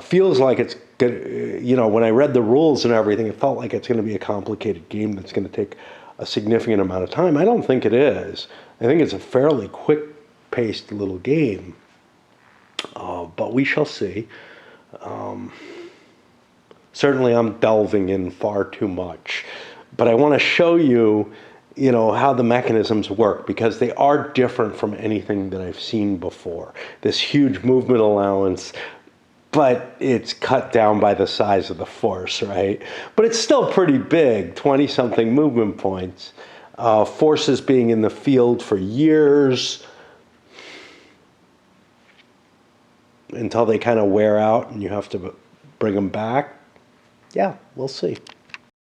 Feels like it's good, when I read the rules and everything, it felt like it's going to be a complicated game that's going to take a significant amount of time. I don't think it is. I think it's a fairly quick-paced little game, but we shall see. Certainly, I'm delving in far too much, but I want to show you how the mechanisms work, because they are different from anything that I've seen before. This huge movement allowance, but it's cut down by the size of the force, right? But it's still pretty big, 20-something movement points. Forces being in the field for years until they kind of wear out and you have to bring them back. Yeah, we'll see.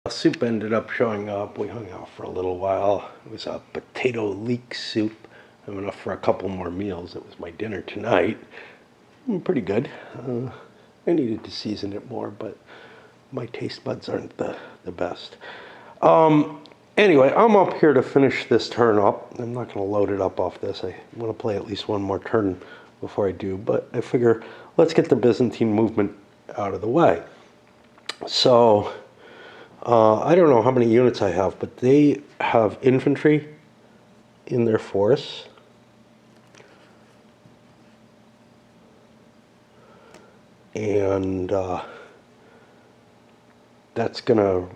Soup ended up showing up. We hung out for a little while. It was a potato leek soup. I have enough for a couple more meals. It was my dinner tonight. Pretty good. I needed to season it more, but my taste buds aren't the best. Anyway, I'm up here to finish this turn up. I'm not going to load it up off this. I want to play at least one more turn before I do, but I figure let's get the Byzantine movement out of the way. So I don't know how many units I have, but they have infantry in their force. And that's going to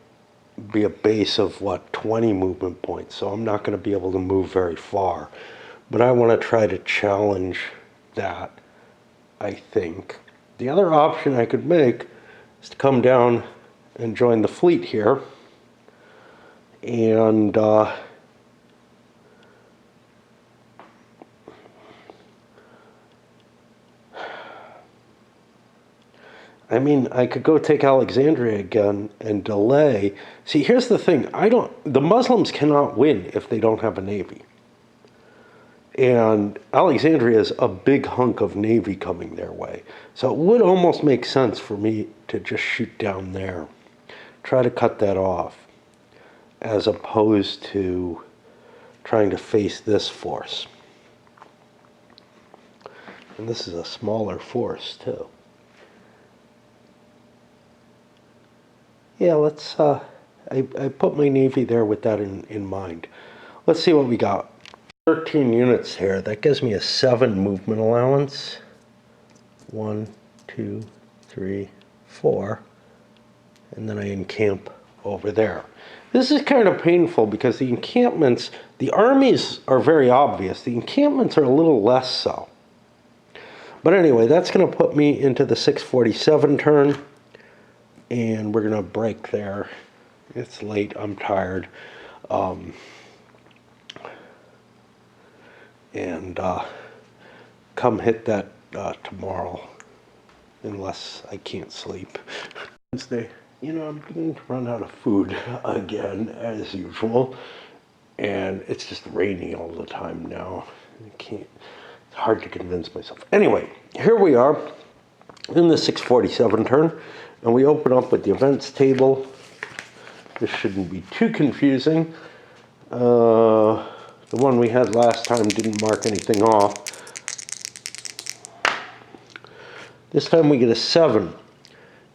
be a base of, 20 movement points. So I'm not going to be able to move very far. But I want to try to challenge that, I think. The other option I could make is to come down and join the fleet here. And I mean, I could go take Alexandria again and delay. See, here's the thing. The Muslims cannot win if they don't have a navy. And Alexandria is a big hunk of navy coming their way. So it would almost make sense for me to just shoot down there. Try to cut that off. As opposed to trying to face this force. And this is a smaller force, too. Yeah, let's, I put my navy there with that in mind. Let's see what we got. 13 units here. That gives me a 7 movement allowance. 1, 2, 3, 4. And then I encamp over there. This is kind of painful because the encampments, the armies are very obvious. The encampments are a little less so. But anyway, that's going to put me into the 647 turn. And we're going to break there. It's late. I'm tired. And come hit that tomorrow. Unless I can't sleep. Wednesday. You know, I'm beginning to run out of food again, as usual. And it's just raining all the time now. It's hard to convince myself. Anyway, here we are in the 647 turn. And we open up with the events table. This shouldn't be too confusing. The one we had last time didn't mark anything off. This time we get a 7.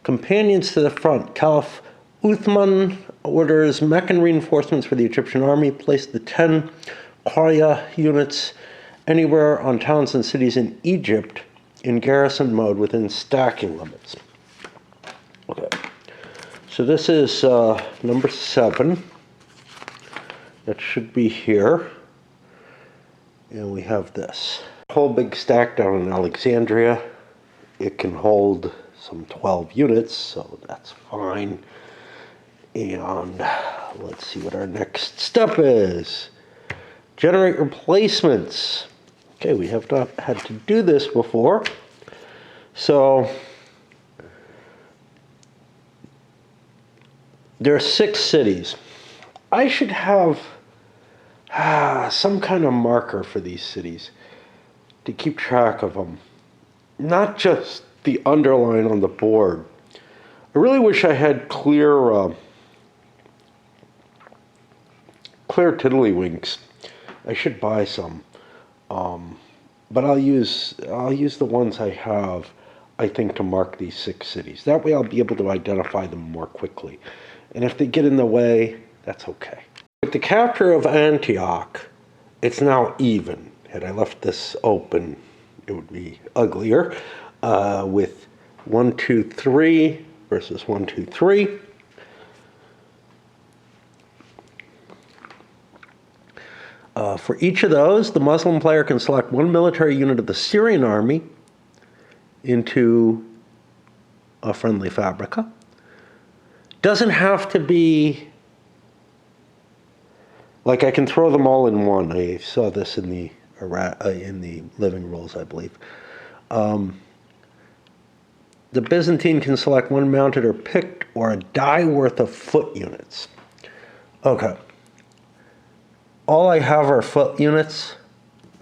Companions to the front. Caliph Uthman orders Meccan reinforcements for the Egyptian army. Place the 10 Qarya units anywhere on towns and cities in Egypt in garrison mode within stacking limits. Okay, so this is number 7. That should be here. And we have this. Whole big stack down in Alexandria. It can hold some 12 units, so that's fine. And let's see what our next step is. Generate replacements. Okay, we have not had to do this before. So there are 6 cities. I should have some kind of marker for these cities to keep track of them. Not just the underline on the board. I really wish I had clear tiddlywinks. I should buy some. But I'll use the ones I have, I think, to mark these 6 cities. That way I'll be able to identify them more quickly. And if they get in the way, that's okay. With the capture of Antioch, it's now even. Had I left this open, it would be uglier. With 1, 2, 3 versus 1, 2, 3. For each of those, the Muslim player can select 1 military unit of the Syrian army into a friendly fabrica. Doesn't have to be like I can throw them all in one. I saw this in the living rules, I believe. The Byzantine can select 1 mounted or picked or a die worth of foot units. Okay. All I have are foot units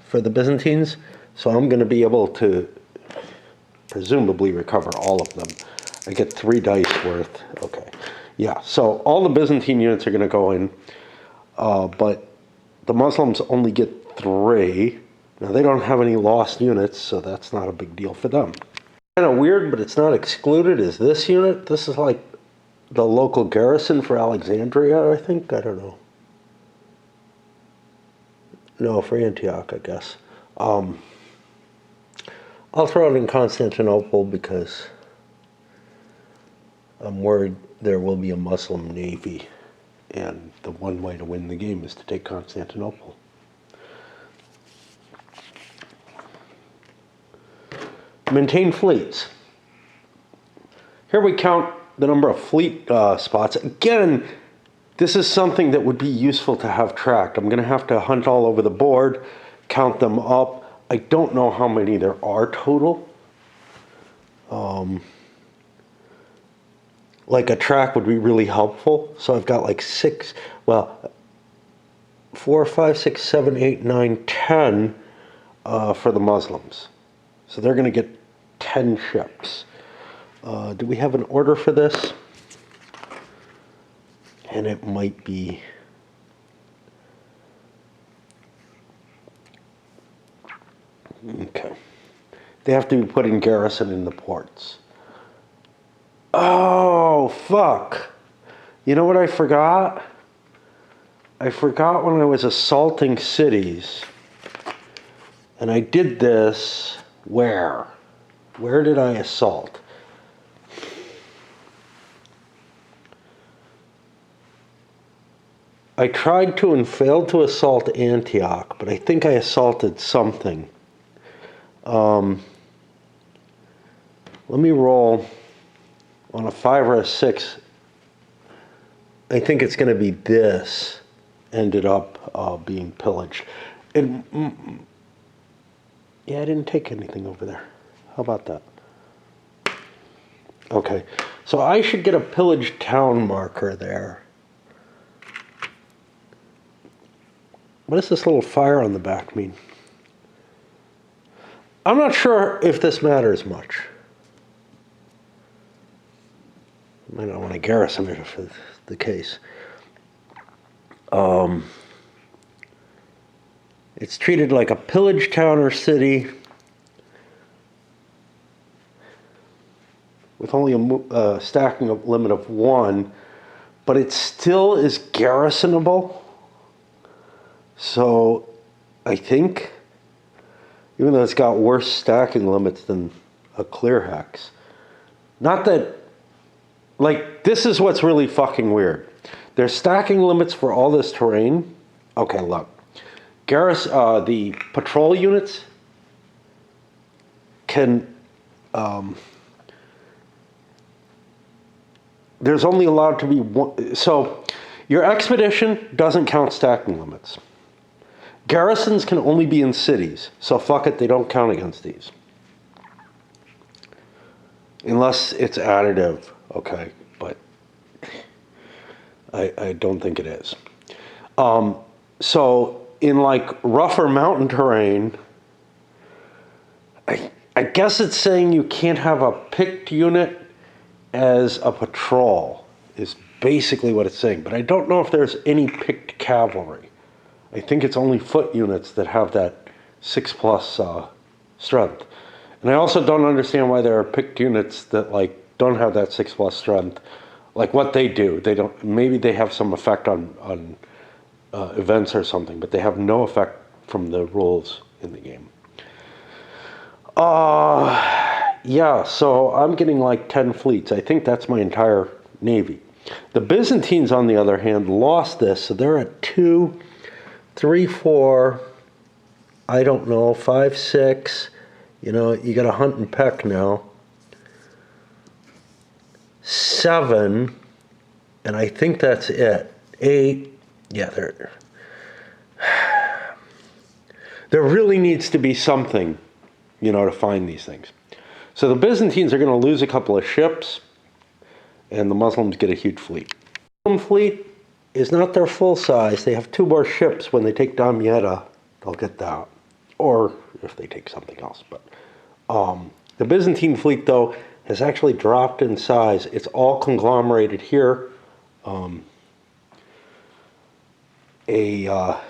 for the Byzantines, so I'm going to be able to presumably recover all of them. I get 3 dice worth. Okay. Yeah, so all the Byzantine units are going to go in, but the Muslims only get 3. Now, they don't have any lost units, so that's not a big deal for them. Kind of weird, but it's not excluded, is this unit. This is like the local garrison for Alexandria, I think. I don't know. No, for Antioch, I guess. I'll throw it in Constantinople because I'm worried there will be a Muslim navy, and the one way to win the game is to take Constantinople. Maintain fleets. Here we count the number of fleet spots. Again, this is something that would be useful to have tracked. I'm going to have to hunt all over the board, count them up. I don't know how many there are total. Like a track would be really helpful. So I've got like 4, 5, 6, 7, 8, 9, 10 for the Muslims. So they're going to get 10 ships. Do we have an order for this? And it might be... Okay. They have to be put in garrison in the ports. Oh, fuck. You know what I forgot? I forgot when I was assaulting cities. And I did this where? Where did I assault? I tried to and failed to assault Antioch, but I think I assaulted something. Let me roll on a 5 or a 6. I think it's going to be this ended up being pillaged. Yeah, I didn't take anything over there. How about that? Okay, so I should get a pillaged town marker there. What does this little fire on the back mean? I'm not sure if this matters much. I might not want to garrison it if it's the case. It's treated like a pillaged town or city with only a stacking limit of 1, but it still is garrisonable. So I think, even though it's got worse stacking limits than a clear hex, not that, like, this is what's really fucking weird. There's stacking limits for all this terrain. Okay, look. The patrol units can, there's only allowed to be one. So your expedition doesn't count stacking limits. Garrisons can only be in cities, so fuck it, they don't count against these. Unless it's additive, okay, but I don't think it is. So in like rougher mountain terrain, I guess it's saying you can't have a picked unit as a patrol, is basically what it's saying. But I don't know if there's any picked cavalry. I think it's only foot units that have that 6+ strength. And I also don't understand why there are picked units that like don't have that 6+ strength. Like what they do, they don't. Maybe they have some effect on events or something, but they have no effect from the rules in the game. Yeah. So I'm getting like 10 fleets. I think that's my entire navy. The Byzantines, on the other hand, lost this, so they're at 2, 3, 4. I don't know, 5, 6. You know, you got to hunt and peck now. 7, and I think that's it. 8, yeah, there really needs to be something, you know, to find these things. So the Byzantines are going to lose a couple of ships, and the Muslims get a huge fleet. The Muslim fleet is not their full size. They have 2 more ships. When they take Damietta, they'll get that. Or if they take something else. But the Byzantine fleet, though, has actually dropped in size. It's all conglomerated here. A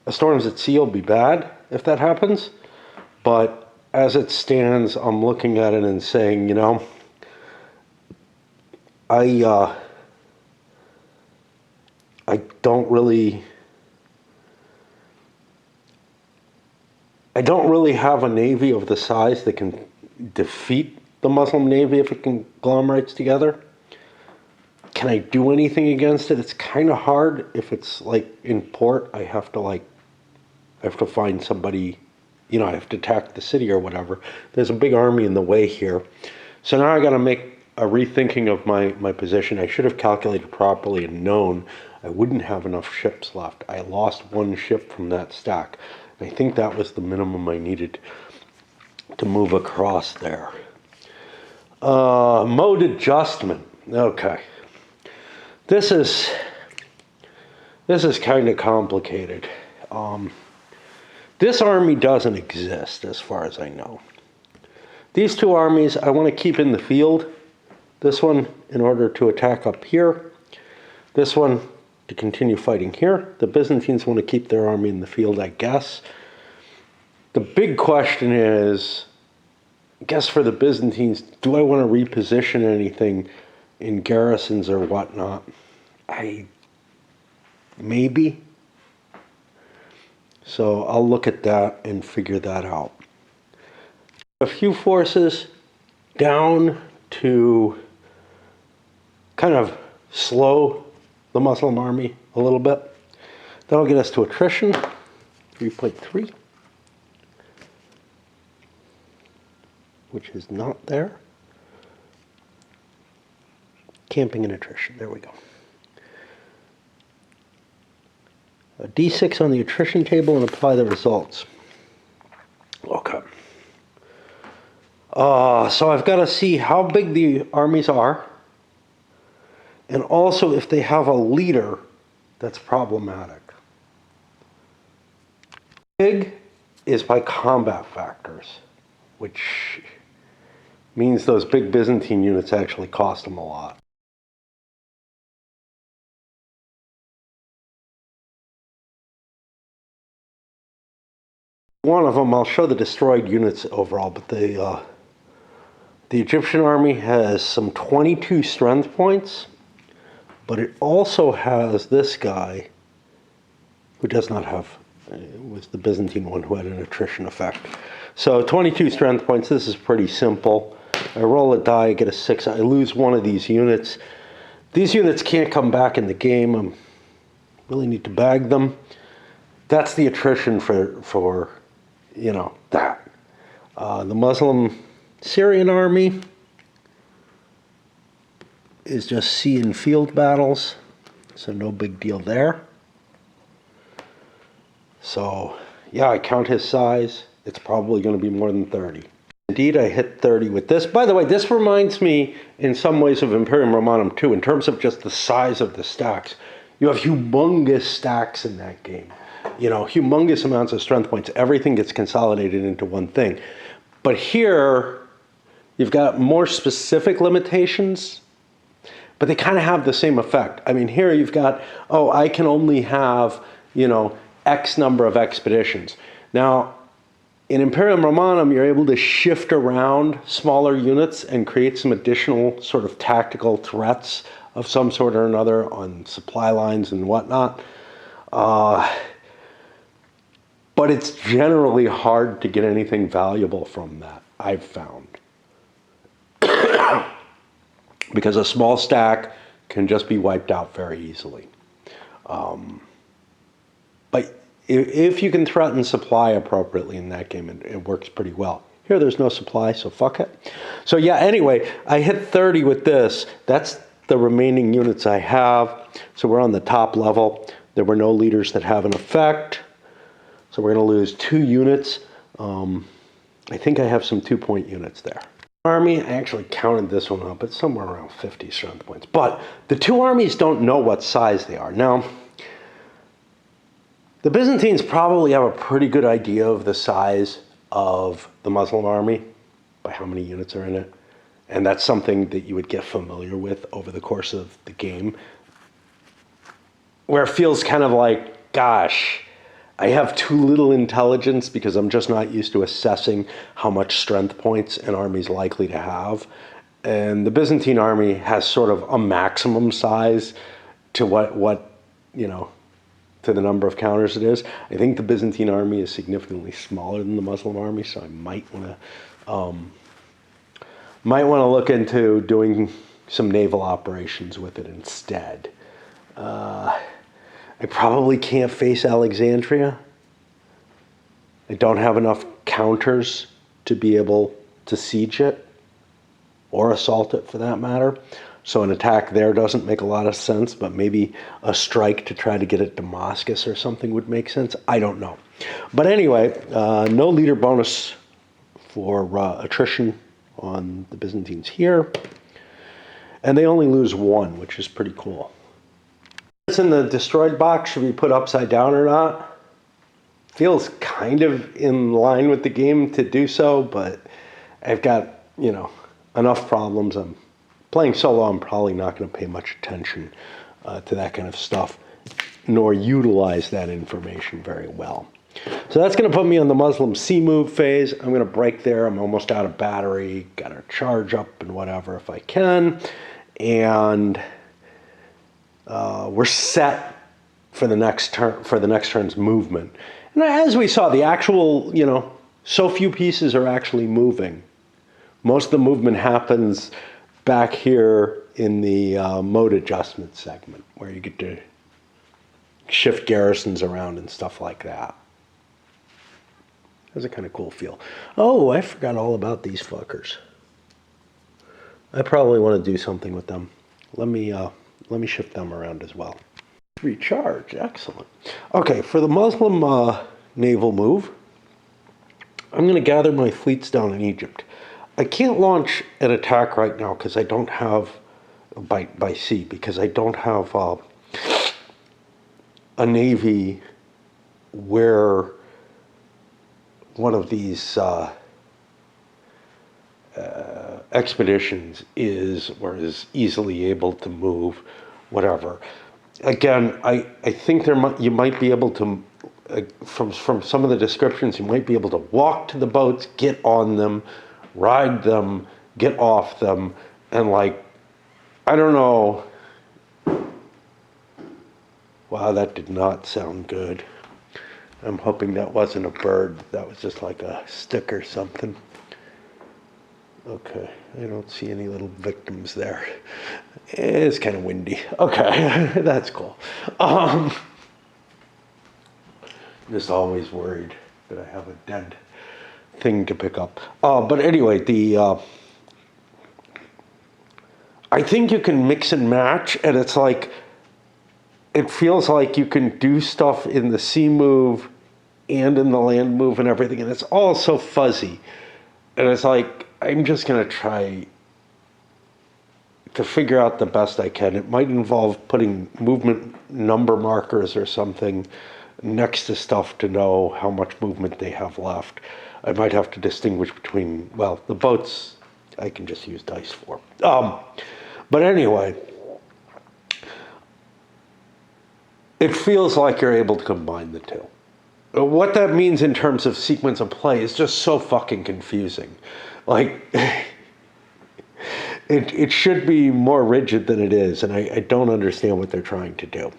storms at sea will be bad if that happens. But as it stands, I'm looking at it and saying, you know, I don't really have a navy of the size that can defeat the Muslim navy if it conglomerates together. Can I do anything against it? It's kind of hard. If it's like in port, I have to find somebody, you know, I have to attack the city or whatever. There's a big army in the way here. So now I got to make a rethinking of my position. I should have calculated properly and known I wouldn't have enough ships left. I lost one ship from that stack. I think that was the minimum I needed to move across there. Mode adjustment. Okay. This is kind of complicated. This army doesn't exist as far as I know. These two armies I want to keep in the field. This one in order to attack up here. This one to continue fighting here. The Byzantines want to keep their army in the field, I guess. The big question is, I guess for the Byzantines, do I want to reposition anything in garrisons or whatnot? Maybe. So I'll look at that and figure that out. A few forces down to kind of slow the Muslim army a little bit. That'll get us to attrition, 3.3, which is not there. Camping and attrition, there we go. A D6 on the attrition table and apply the results. Okay. So I've got to see how big the armies are, and also if they have a leader that's problematic. Big is by combat factors, which means those big Byzantine units actually cost them a lot. One of them, I'll show the destroyed units overall, but the Egyptian army has some 22 strength points, but it also has this guy who does not have, it was the Byzantine one who had an attrition effect. So 22 strength points, this is pretty simple. I roll a die, I get a 6, I lose one of these units. These units can't come back in the game, I really need to bag them. That's the attrition for you know, that. The Muslim Syrian army is just seeing field battles, so no big deal there. So, yeah, I count his size. It's probably going to be more than 30. Indeed, I hit 30 with this. By the way, this reminds me in some ways of Imperium Romanum too, in terms of just the size of the stacks. You have humongous stacks in that game. You know, humongous amounts of strength points. Everything gets consolidated into one thing. But here, you've got more specific limitations, but they kind of have the same effect. I mean, here you've got, oh, I can only have, you know, X number of expeditions. Now, in Imperium Romanum, you're able to shift around smaller units and create some additional sort of tactical threats of some sort or another on supply lines and whatnot. But it's generally hard to get anything valuable from that, I've found. Because a small stack can just be wiped out very easily. But if you can threaten supply appropriately in that game, it works pretty well. Here there's no supply, so fuck it. So yeah, anyway, I hit 30 with this. That's the remaining units I have. So we're on the top level. There were no leaders that have an effect. So we're going to lose 2 units. I think I have some 2-point units there. Army, I actually counted this one up. It's somewhere around 50 strength points. But the two armies don't know what size they are. Now, the Byzantines probably have a pretty good idea of the size of the Muslim army by how many units are in it. And that's something that you would get familiar with over the course of the game. Where it feels kind of like, gosh, I have too little intelligence because I'm just not used to assessing how much strength points an army's likely to have. And the Byzantine army has sort of a maximum size to what you know, to the number of counters it is. I think the Byzantine army is significantly smaller than the Muslim army, so I might want to look into doing some naval operations with it instead. I probably can't face Alexandria. I don't have enough counters to be able to siege it. or assault it for that matter. So an attack there doesn't make a lot of sense, but maybe a strike to try to get at Damascus or something would make sense. I don't know. But anyway, no leader bonus for attrition on the Byzantines here. And they only lose 1, which is pretty cool. It's in the destroyed box. Should we put upside down or not? Feels kind of in line with the game to do so, but I've got, enough problems. I'm playing solo. I'm probably not going to pay much attention to that kind of stuff, nor utilize that information very well. So that's going to put me on the Muslim C move phase. I'm going to break there. I'm almost out of battery. Got to charge up and whatever if I can. And we're set for the next turn, for the next turn's movement. And as we saw, the actual, so few pieces are actually moving. Most of the movement happens back here in the mode adjustment segment, where you get to shift garrisons around and stuff like that. That's a kind of cool feel. Oh, I forgot all about these fuckers. I probably want to do something with them. Let me shift them around as well. Recharge, excellent. Okay, for the Muslim naval move, I'm going to gather my fleets down in Egypt. I can't launch an attack right now because I don't have, by sea, because I don't have a navy where one of these expeditions is, or is easily able to move, whatever. Again, I think you might be able to, from some of the descriptions, you might be able to walk to the boats, get on them, ride them, get off them, and I don't know. Wow, that did not sound good. I'm hoping that wasn't a bird. That was just like a stick or something. Okay, I don't see any little victims there. It's kind of windy. Okay, that's cool. I'm just always worried that I have a dead thing to pick up. But anyway, I think you can mix and match, and it's like, it feels like you can do stuff in the sea move and in the land move and everything, and it's all so fuzzy. And it's like, I'm just going to try to figure out the best I can. It might involve putting movement number markers or something next to stuff to know how much movement they have left. I might have to distinguish between, well, the boats I can just use dice for. But anyway, it feels like you're able to combine the two. What that means in terms of sequence of play is just so fucking confusing. Like, it should be more rigid than it is, and I don't understand what they're trying to do.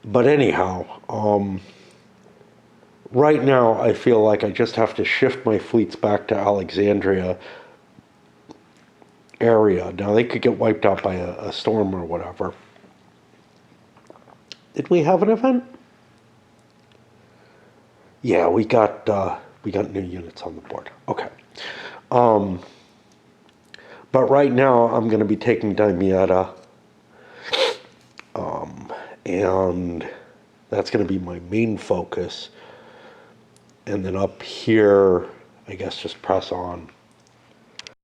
But anyhow, right now I feel like I just have to shift my fleets back to Alexandria area. Now, they could get wiped out by a storm or whatever. Did we have an event? Yeah, we got new units on the board. Okay. But right now I'm going to be taking Damietta, and that's going to be my main focus. And then up here, I guess just press on.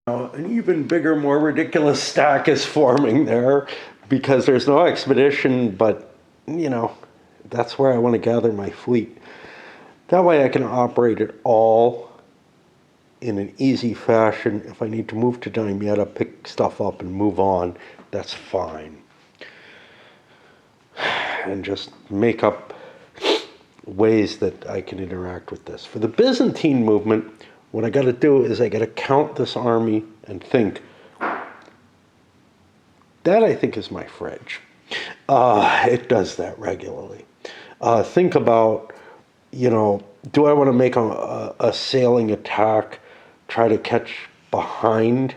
An even bigger, more ridiculous stack is forming there because there's no expedition, but that's where I want to gather my fleet. That way I can operate it all in an easy fashion. If I need to move to Damietta, pick stuff up and move on, that's fine. And just make up ways that I can interact with this. For the Byzantine movement, what I got to do is I got to count this army and think, that I think is my fridge. It does that regularly. Think about, do I want to make a sailing attack, try to catch behind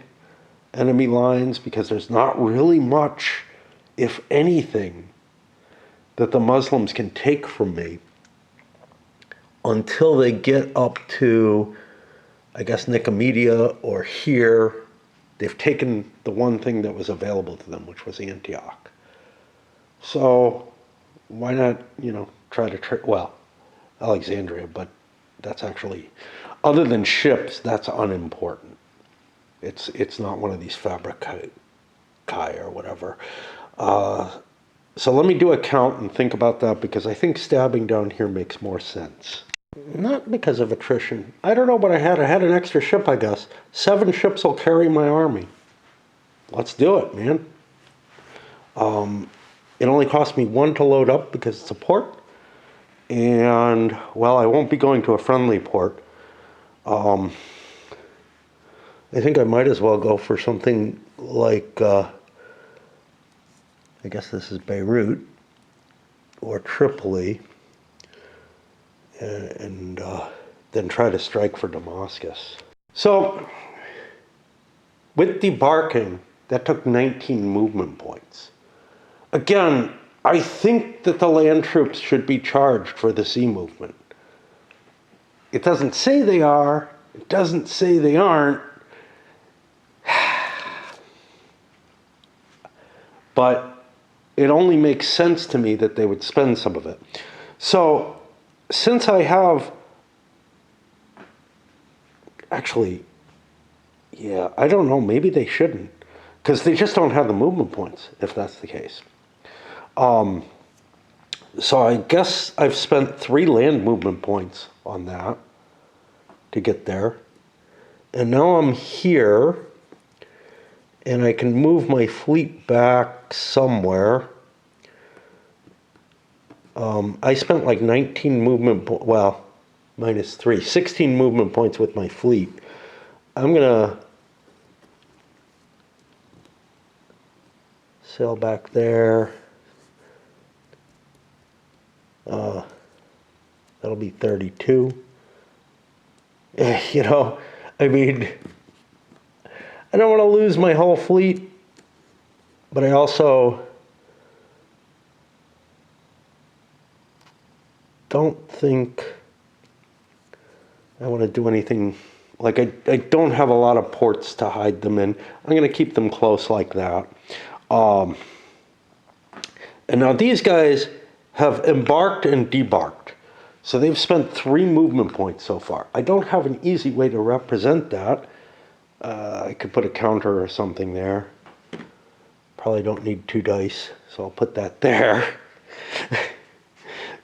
enemy lines? Because there's not really much, if anything, that the Muslims can take from me until they get up to I guess, Nicomedia or here. They've taken the one thing that was available to them, which was Antioch. So why not, try to well, Alexandria, but that's actually, other than ships, that's unimportant. It's not one of these fabricae or whatever. So let me do a count and think about that, because I think stabbing down here makes more sense. Not because of attrition. I don't know what I had. I had an extra ship, I guess. 7 ships will carry my army. Let's do it, man. It only cost me 1 to load up because it's a port. And, well, I won't be going to a friendly port. I think I might as well go for something like, I guess this is Beirut or Tripoli, and then try to strike for Damascus. So, with debarking, that took 19 movement points. Again, I think that the land troops should be charged for the sea movement. It doesn't say they are. It doesn't say they aren't. But it only makes sense to me that they would spend some of it. So, since I have... Actually, yeah, I don't know. Maybe they shouldn't. Because they just don't have the movement points, if that's the case. So I guess I've spent 3 land movement points on that to get there. And now I'm here, and I can move my fleet back somewhere. I spent like 19 movement points, well, minus 3, 16 movement points with my fleet. I'm going to sail back there. That'll be 32. I mean, I don't want to lose my whole fleet, but I also don't think I want to do anything. Like, I don't have a lot of ports to hide them in. I'm going to keep them close like that. And now these guys have embarked and debarked. So they've spent 3 movement points so far. I don't have an easy way to represent that. I could put a counter or something there. Probably don't need 2 dice, so I'll put that there.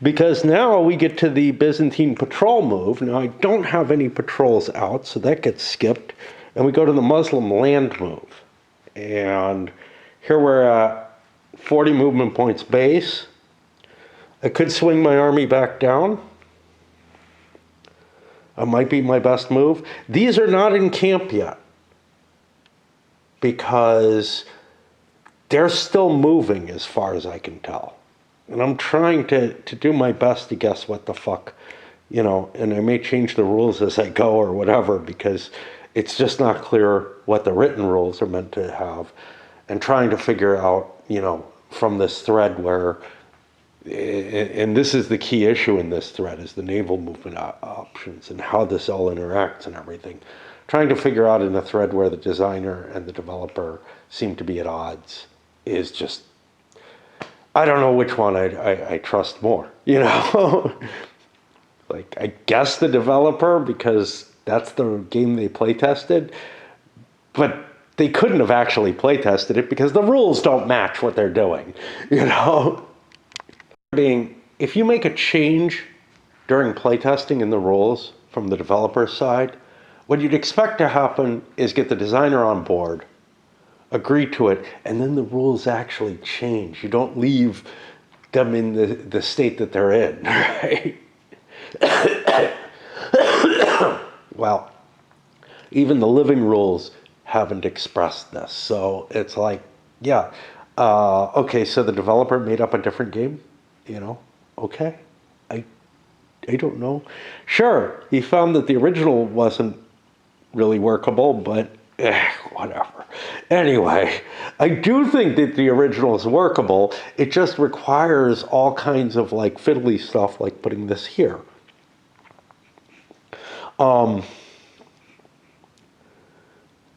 Because now we get to the Byzantine patrol move. Now I don't have any patrols out, so that gets skipped. And we go to the Muslim land move. And here we're at 40 movement points base. I could swing my army back down. That might be my best move. These are not in camp yet, because they're still moving as far as I can tell. And I'm trying to do my best to guess what the fuck, and I may change the rules as I go or whatever, because it's just not clear what the written rules are meant to have. And trying to figure out, from this thread where, and this is the key issue in this thread, is the naval movement options and how this all interacts and everything. Trying to figure out in a thread where the designer and the developer seem to be at odds is just, I don't know which one I trust more, Like, I guess the developer, because that's the game they play tested, but they couldn't have actually play tested it because the rules don't match what they're doing, If you make a change during playtesting in the rules from the developer's side, what you'd expect to happen is get the designer on board, agree to it, and then the rules actually change. You don't leave them in the state that they're in, right? Well, even the living rules haven't expressed this. So it's like, yeah, okay, so the developer made up a different game, okay. I don't know. Sure, he found that the original wasn't really workable, but whatever. Anyway, I do think that the original is workable. It just requires all kinds of like fiddly stuff, like putting this here.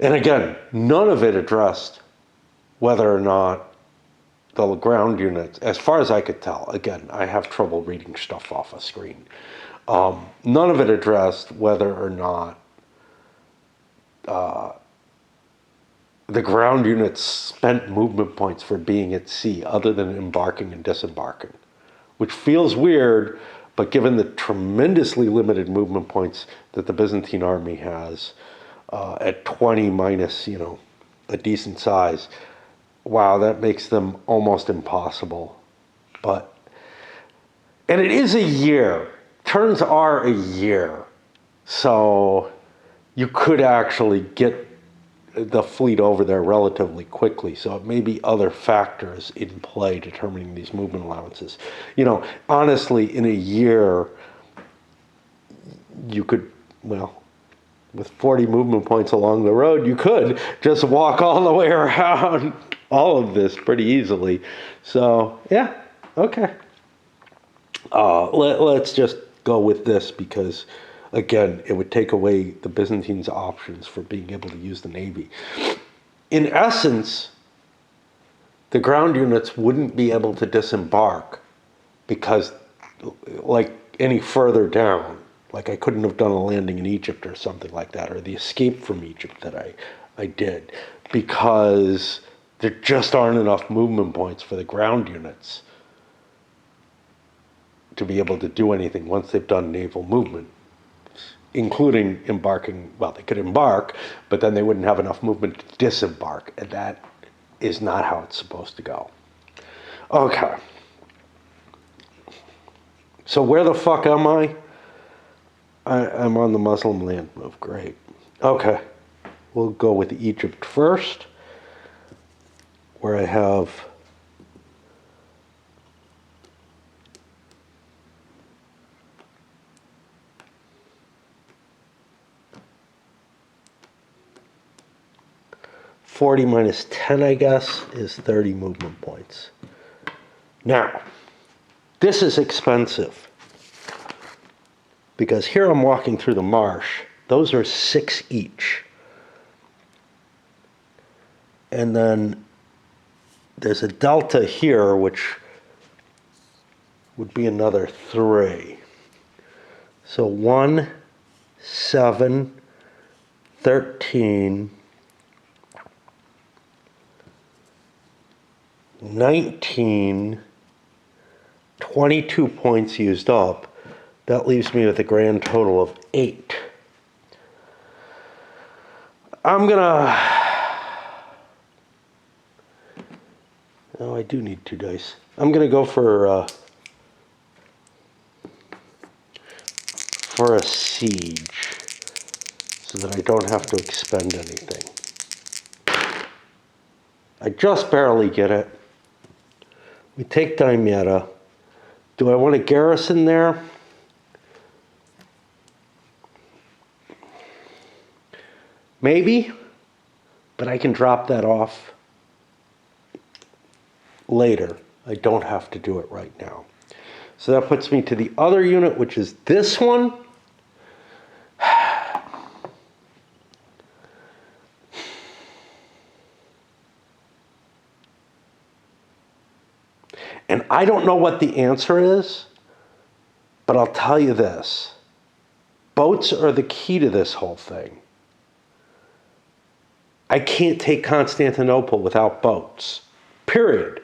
And again, none of it addressed whether or not the ground units, as far as I could tell, again, I have trouble reading stuff off a screen. None of it addressed whether or not the ground units spent movement points for being at sea other than embarking and disembarking, which feels weird, but given the tremendously limited movement points that the Byzantine army has at 20 minus, a decent size, wow, that makes them almost impossible. And it is a year. Turns are a year. So you could actually get the fleet over there relatively quickly. So it may be other factors in play determining these movement allowances. Honestly, in a year, you could, with 40 movement points along the road, you could just walk all the way around all of this pretty easily. So, yeah, okay. Let's just go with this because, again, it would take away the Byzantines' options for being able to use the Navy. In essence, the ground units wouldn't be able to disembark because, like, any further down, like I couldn't have done a landing in Egypt or something like that, or the escape from Egypt that I did, because there just aren't enough movement points for the ground units to be able to do anything once they've done naval movement, including embarking. Well, they could embark, but then they wouldn't have enough movement to disembark, and that is not how it's supposed to go. Okay. So where the fuck am I? I'm on the Muslim land move. Great. Okay. We'll go with Egypt first, where I have 40 minus 10, I guess, is 30 movement points. Now, this is expensive because here I'm walking through the marsh. Those are 6 each. And then there's a delta here, which would be another 3. So 1, 7, 13, 19, 22 points used up. That leaves me with a grand total of 8. I'm gonna... Oh, I do need 2 dice. I'm gonna go for a siege, so that I don't have to expend anything. I just barely get it. We take Damietta. Do I want a garrison there? Maybe, but I can drop that off later. I don't have to do it right now. So that puts me to the other unit, which is this one. And I don't know what the answer is, but I'll tell you this. Boats are the key to this whole thing. I can't take Constantinople without boats. Period.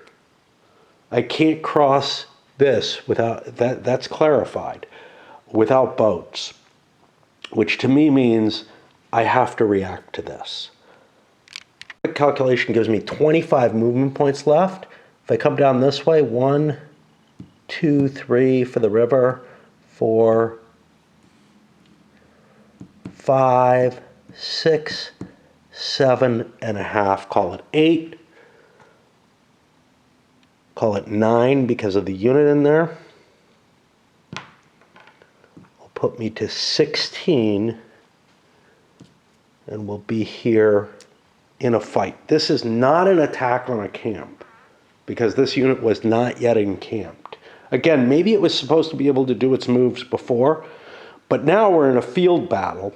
I can't cross this without, that's clarified, without boats. Which to me means I have to react to this. The calculation gives me 25 movement points left. If I come down this way, 1, 2, 3 for the river, 4, 5, 6, 7.5, call it 8. Call it 9 because of the unit in there. Will put me to 16, and we'll be here in a fight. This is not an attack on a camp, because this unit was not yet encamped. Again, maybe it was supposed to be able to do its moves before, but now we're in a field battle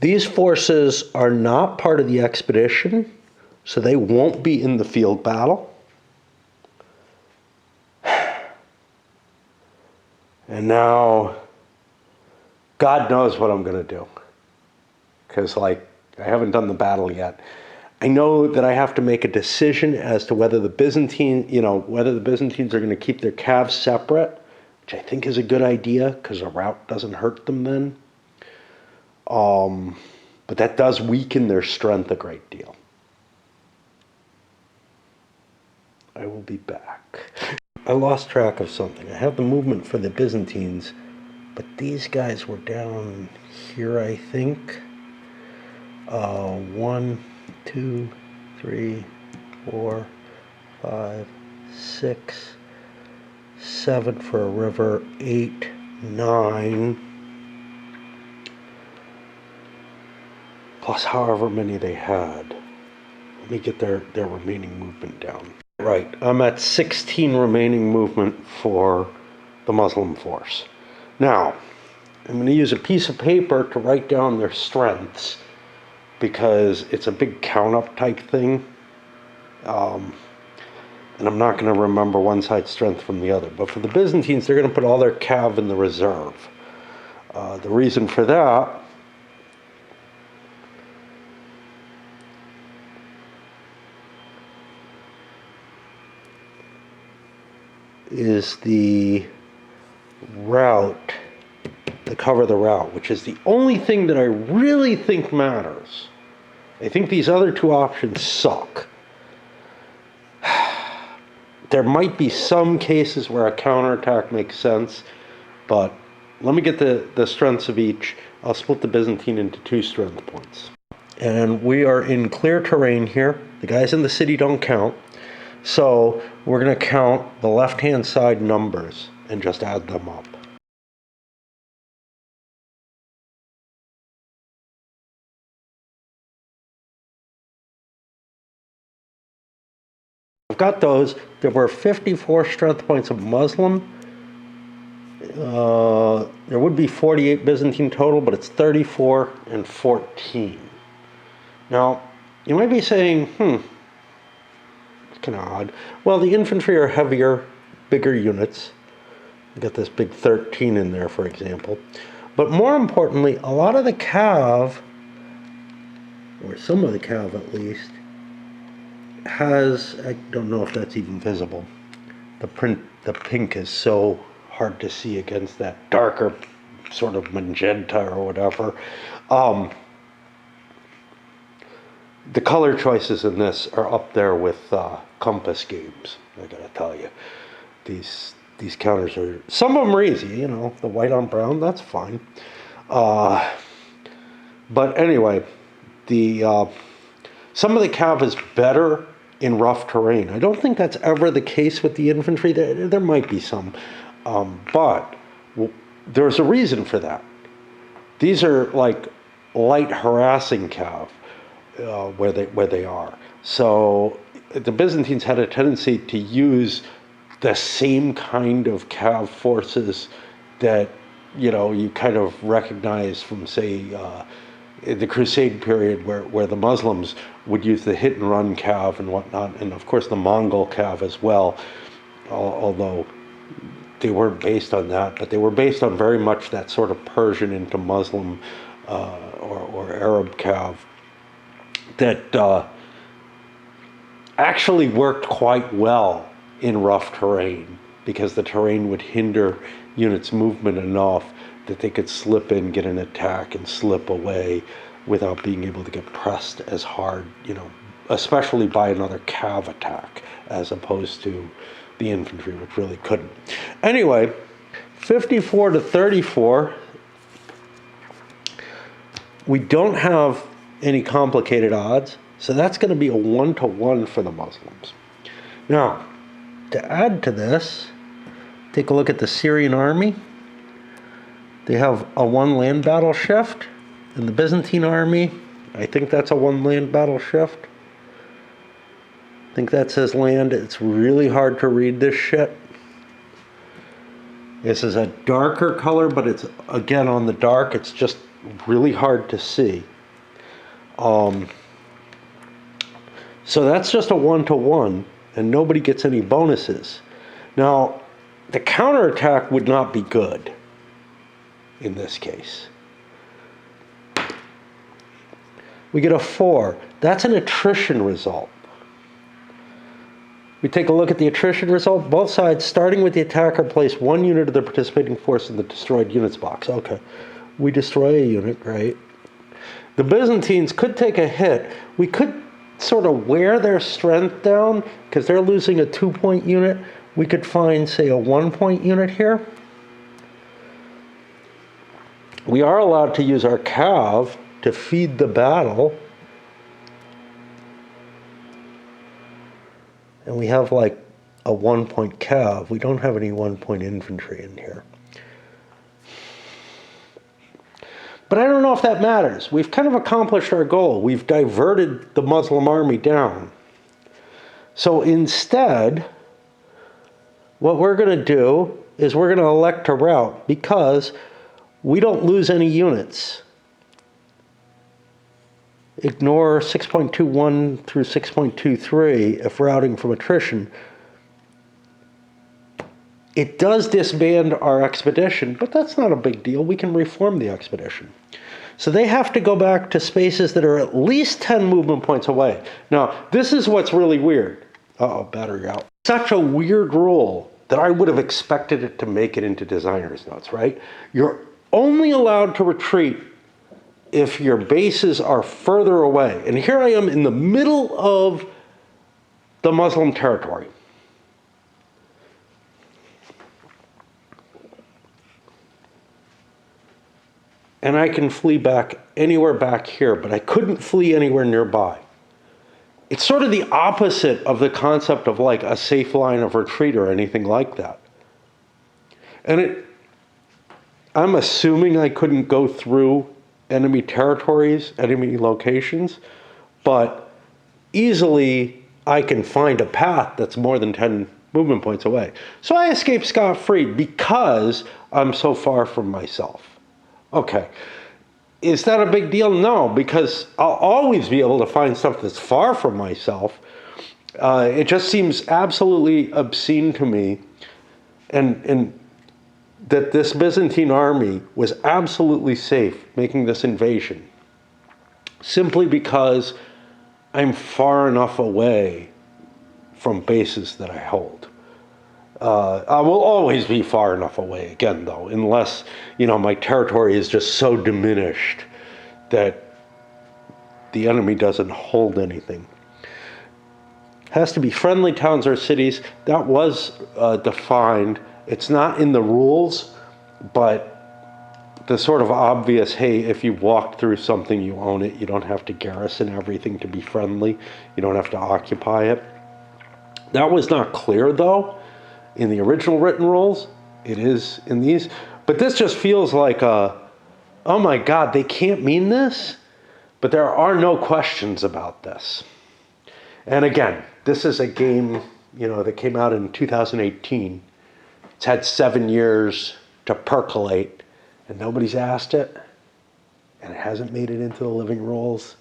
These forces are not part of the expedition, so they won't be in the field battle. And now, God knows what I'm going to do. Because, like, I haven't done the battle yet. I know that I have to make a decision as to whether the Byzantines are going to keep their calves separate, which I think is a good idea, because a rout doesn't hurt them then. But that does weaken their strength a great deal. I will be back. I lost track of something. I have the movement for the Byzantines, but these guys were down here, I think. 1, 2, 3, 4, 5, 6, 7 for a river, 8, 9, plus however many they had. Let me get their remaining movement down. Right, I'm at 16 remaining movement for the Muslim force. Now, I'm going to use a piece of paper to write down their strengths, because it's a big count-up type thing. And I'm not going to remember one side's strength from the other. But for the Byzantines, they're going to put all their cav in the reserve. The reason for that is the route, to cover the route, which is the only thing that I really think matters. I think these other two options suck. There might be some cases where a counterattack makes sense, but let me get the strengths of each. I'll split the Byzantine into 2 strength points. And we are in clear terrain here. The guys in the city don't count. So we're going to count the left-hand side numbers and just add them up. I've got those. There were 54 strength points of Muslim. There would be 48 Byzantine total, but it's 34 and 14. Now, you might be saying, it's kind of odd. Well, the infantry are heavier, bigger units. You got this big 13 in there, for example. But more importantly, a lot of the cav, or some of the cav at least, has, I don't know if that's even visible. The pink is so hard to see against that darker sort of magenta or whatever. The color choices in this are up there with compass games, I gotta tell you. These counters are, some of them are easy, you know, the white on brown, that's fine. But anyway, some of the cav is better in rough terrain. I don't think that's ever the case with the infantry. There might be some, but there's a reason for that. These are like light harassing cav where they are. So the Byzantines had a tendency to use the same kind of cav forces that you kind of recognize from, say, the Crusade period, where the Muslims would use the hit and run cav and whatnot, and of course the Mongol cav as well, although they weren't based on that, but they were based on very much that sort of Persian into Muslim or Arab cav that actually worked quite well in rough terrain, because the terrain would hinder units' movement enough that they could slip in, get an attack, and slip away without being able to get pressed as hard, especially by another cav attack, as opposed to the infantry, which really couldn't. Anyway, 54 to 34, we don't have any complicated odds, so that's going to be a 1-to-1 for the Muslims. Now, to add to this, take a look at the Syrian army. They have a 1 land battle shift, and the Byzantine army, I think that's a 1 land battle shift. I think that says land. It's really hard to read this shit. This is a darker color, but it's, again, on the dark, it's just really hard to see. So that's just a 1-to-1, and nobody gets any bonuses. Now, the counterattack would not be good in this case. We get a 4. That's an attrition result. We take a look at the attrition result. Both sides, starting with the attacker, place 1 unit of their participating force in the destroyed units box. Okay. We destroy a unit, right? The Byzantines could take a hit. We could sort of wear their strength down because they're losing a 2-point unit. We could find, say, a 1-point unit here. We are allowed to use our cav to feed the battle. And we have like a 1-point cav. We don't have any 1-point infantry in here. But I don't know if that matters. We've kind of accomplished our goal. We've diverted the Muslim army down. So instead, what we're going to do is we're going to elect a route because we don't lose any units. Ignore 6.21 through 6.23 if routing from attrition. It does disband our expedition, but that's not a big deal. We can reform the expedition. So they have to go back to spaces that are at least 10 movement points away. Now, this is what's really weird. Uh-oh, battery out. Such a weird rule that I would have expected it to make it into designer's notes, right? You're only allowed to retreat if your bases are further away. And here I am in the middle of the Muslim territory. And I can flee back anywhere back here, but I couldn't flee anywhere nearby. It's sort of the opposite of the concept of like a safe line of retreat or anything like that. And I'm assuming I couldn't go through enemy territories, enemy locations, but easily I can find a path that's more than 10 movement points away. So I escape scot-free because I'm so far from myself. Okay. Is that a big deal? No, because I'll always be able to find stuff that's far from myself. It just seems absolutely obscene to me, and that this Byzantine army was absolutely safe making this invasion simply because I'm far enough away from bases that I hold. I will always be far enough away again, though, unless, my territory is just so diminished that the enemy doesn't hold anything. Has to be friendly towns or cities. That was defined. It's not in the rules, but the sort of obvious, hey, if you walked through something, you own it. You don't have to garrison everything to be friendly. You don't have to occupy it. That was not clear, though, in the original written rules. It is in these. But this just feels like oh my God, they can't mean this? But there are no questions about this. And again, this is a game, that came out in 2018. It's had 7 years to percolate, and nobody's asked it, and it hasn't made it into the living rules.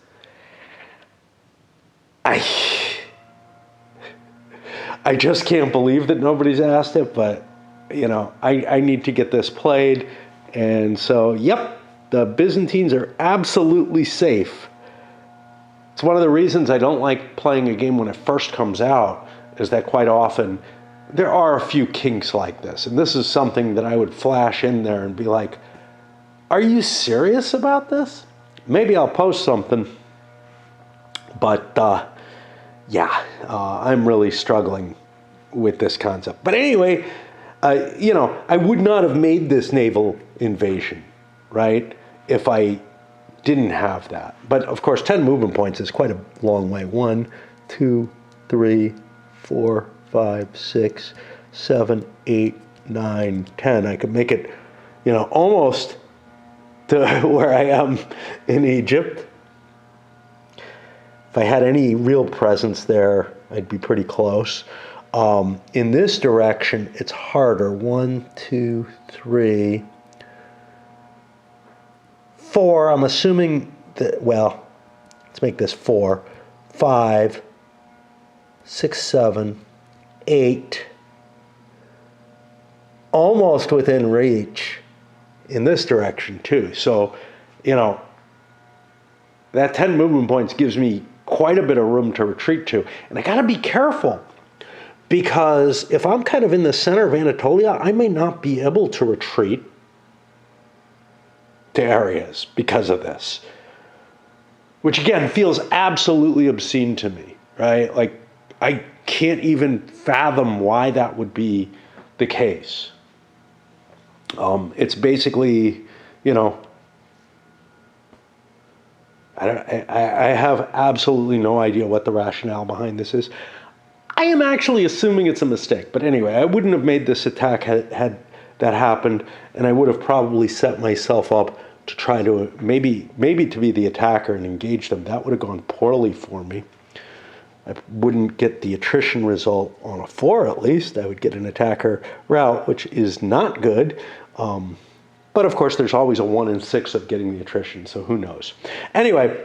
I just can't believe that nobody's asked it, but, I need to get this played. And so, yep, the Byzantines are absolutely safe. It's one of the reasons I don't like playing a game when it first comes out, is that quite often there are a few kinks like this. And this is something that I would flash in there and be like, are you serious about this? Maybe I'll post something. But, I'm really struggling with this concept. But anyway, I would not have made this naval invasion, right, if I didn't have that. But, of course, 10 movement points is quite a long way. 1, 2, 3, 4, 5, 6, 7, 8, 9, 10. I could make it, almost to where I am in Egypt. If I had any real presence there, I'd be pretty close. In this direction, it's harder. 1, 2, 3, 4, I'm assuming that, well, let's make this 4, 5, 6, 7, 8, almost within reach in this direction too. So, you know, that 10 movement points gives me quite a bit of room to retreat to. And I got to be careful, because if I'm kind of in the center of Anatolia, I may not be able to retreat to areas because of this, which again feels absolutely obscene to me, right? Like, I can't even fathom why that would be the case. It's basically, you know, I have absolutely no idea what the rationale behind this is. I am actually assuming it's a mistake. But anyway, I wouldn't have made this attack had that happened, and I would have probably set myself up to try to maybe to be the attacker and engage them. That would have gone poorly for me. I wouldn't get the attrition result on a 4 at least. I would get an attacker route, which is not good. But of course, there's always a 1 in 6 of getting the attrition, so who knows. Anyway,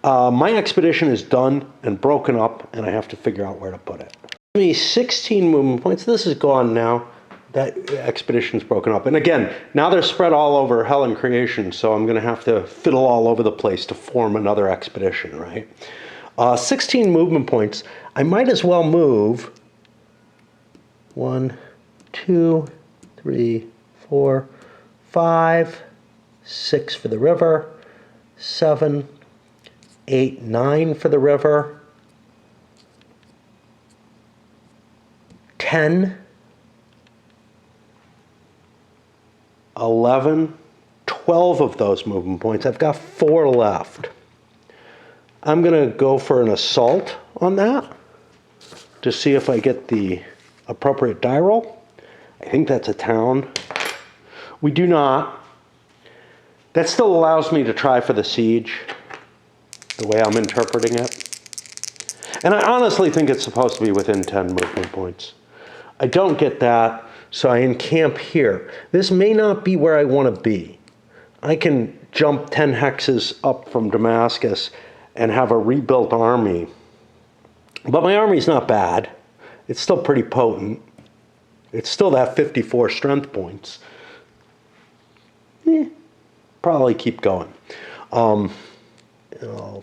my expedition is done and broken up, and I have to figure out where to put it. Give me 16 movement points. This is gone now. That expedition's broken up. And again, now they're spread all over Hell and Creation, so I'm going to have to fiddle all over the place to form another expedition, right? 16 movement points. I might as well move 1, 2, 3, 4, 5, 6 for the river, 7, 8, 9 for the river, 10, 11, 12 of those movement points. I've got 4 left. I'm going to go for an assault on that to see if I get the appropriate die roll. I think that's a town. We do not. That still allows me to try for the siege, the way I'm interpreting it. And I honestly think it's supposed to be within 10 movement points. I don't get that, so I encamp here. This may not be where I want to be. I can jump 10 hexes up from Damascus and have a rebuilt army. But my army's not bad. It's still pretty potent. It's still that 54 strength points. Probably keep going. I'll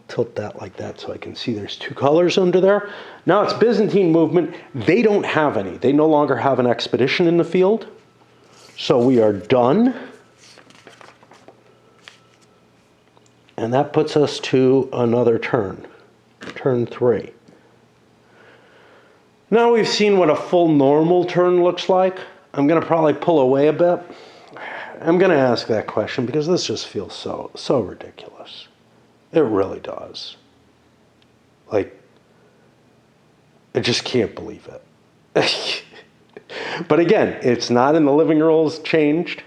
tilt that like that so I can see there's 2 colors under there. Now it's Byzantine movement. They don't have any. They no longer have an expedition in the field. So we are done. And that puts us to another turn. Turn 3. Now we've seen what a full normal turn looks like. I'm going to probably pull away a bit. I'm going to ask that question because this just feels so ridiculous. It really does. Like, I just can't believe it. But again, it's not in the living rules changed.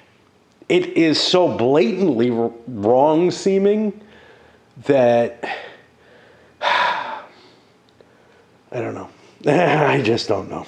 It is so blatantly wrong seeming that I don't know. I just don't know.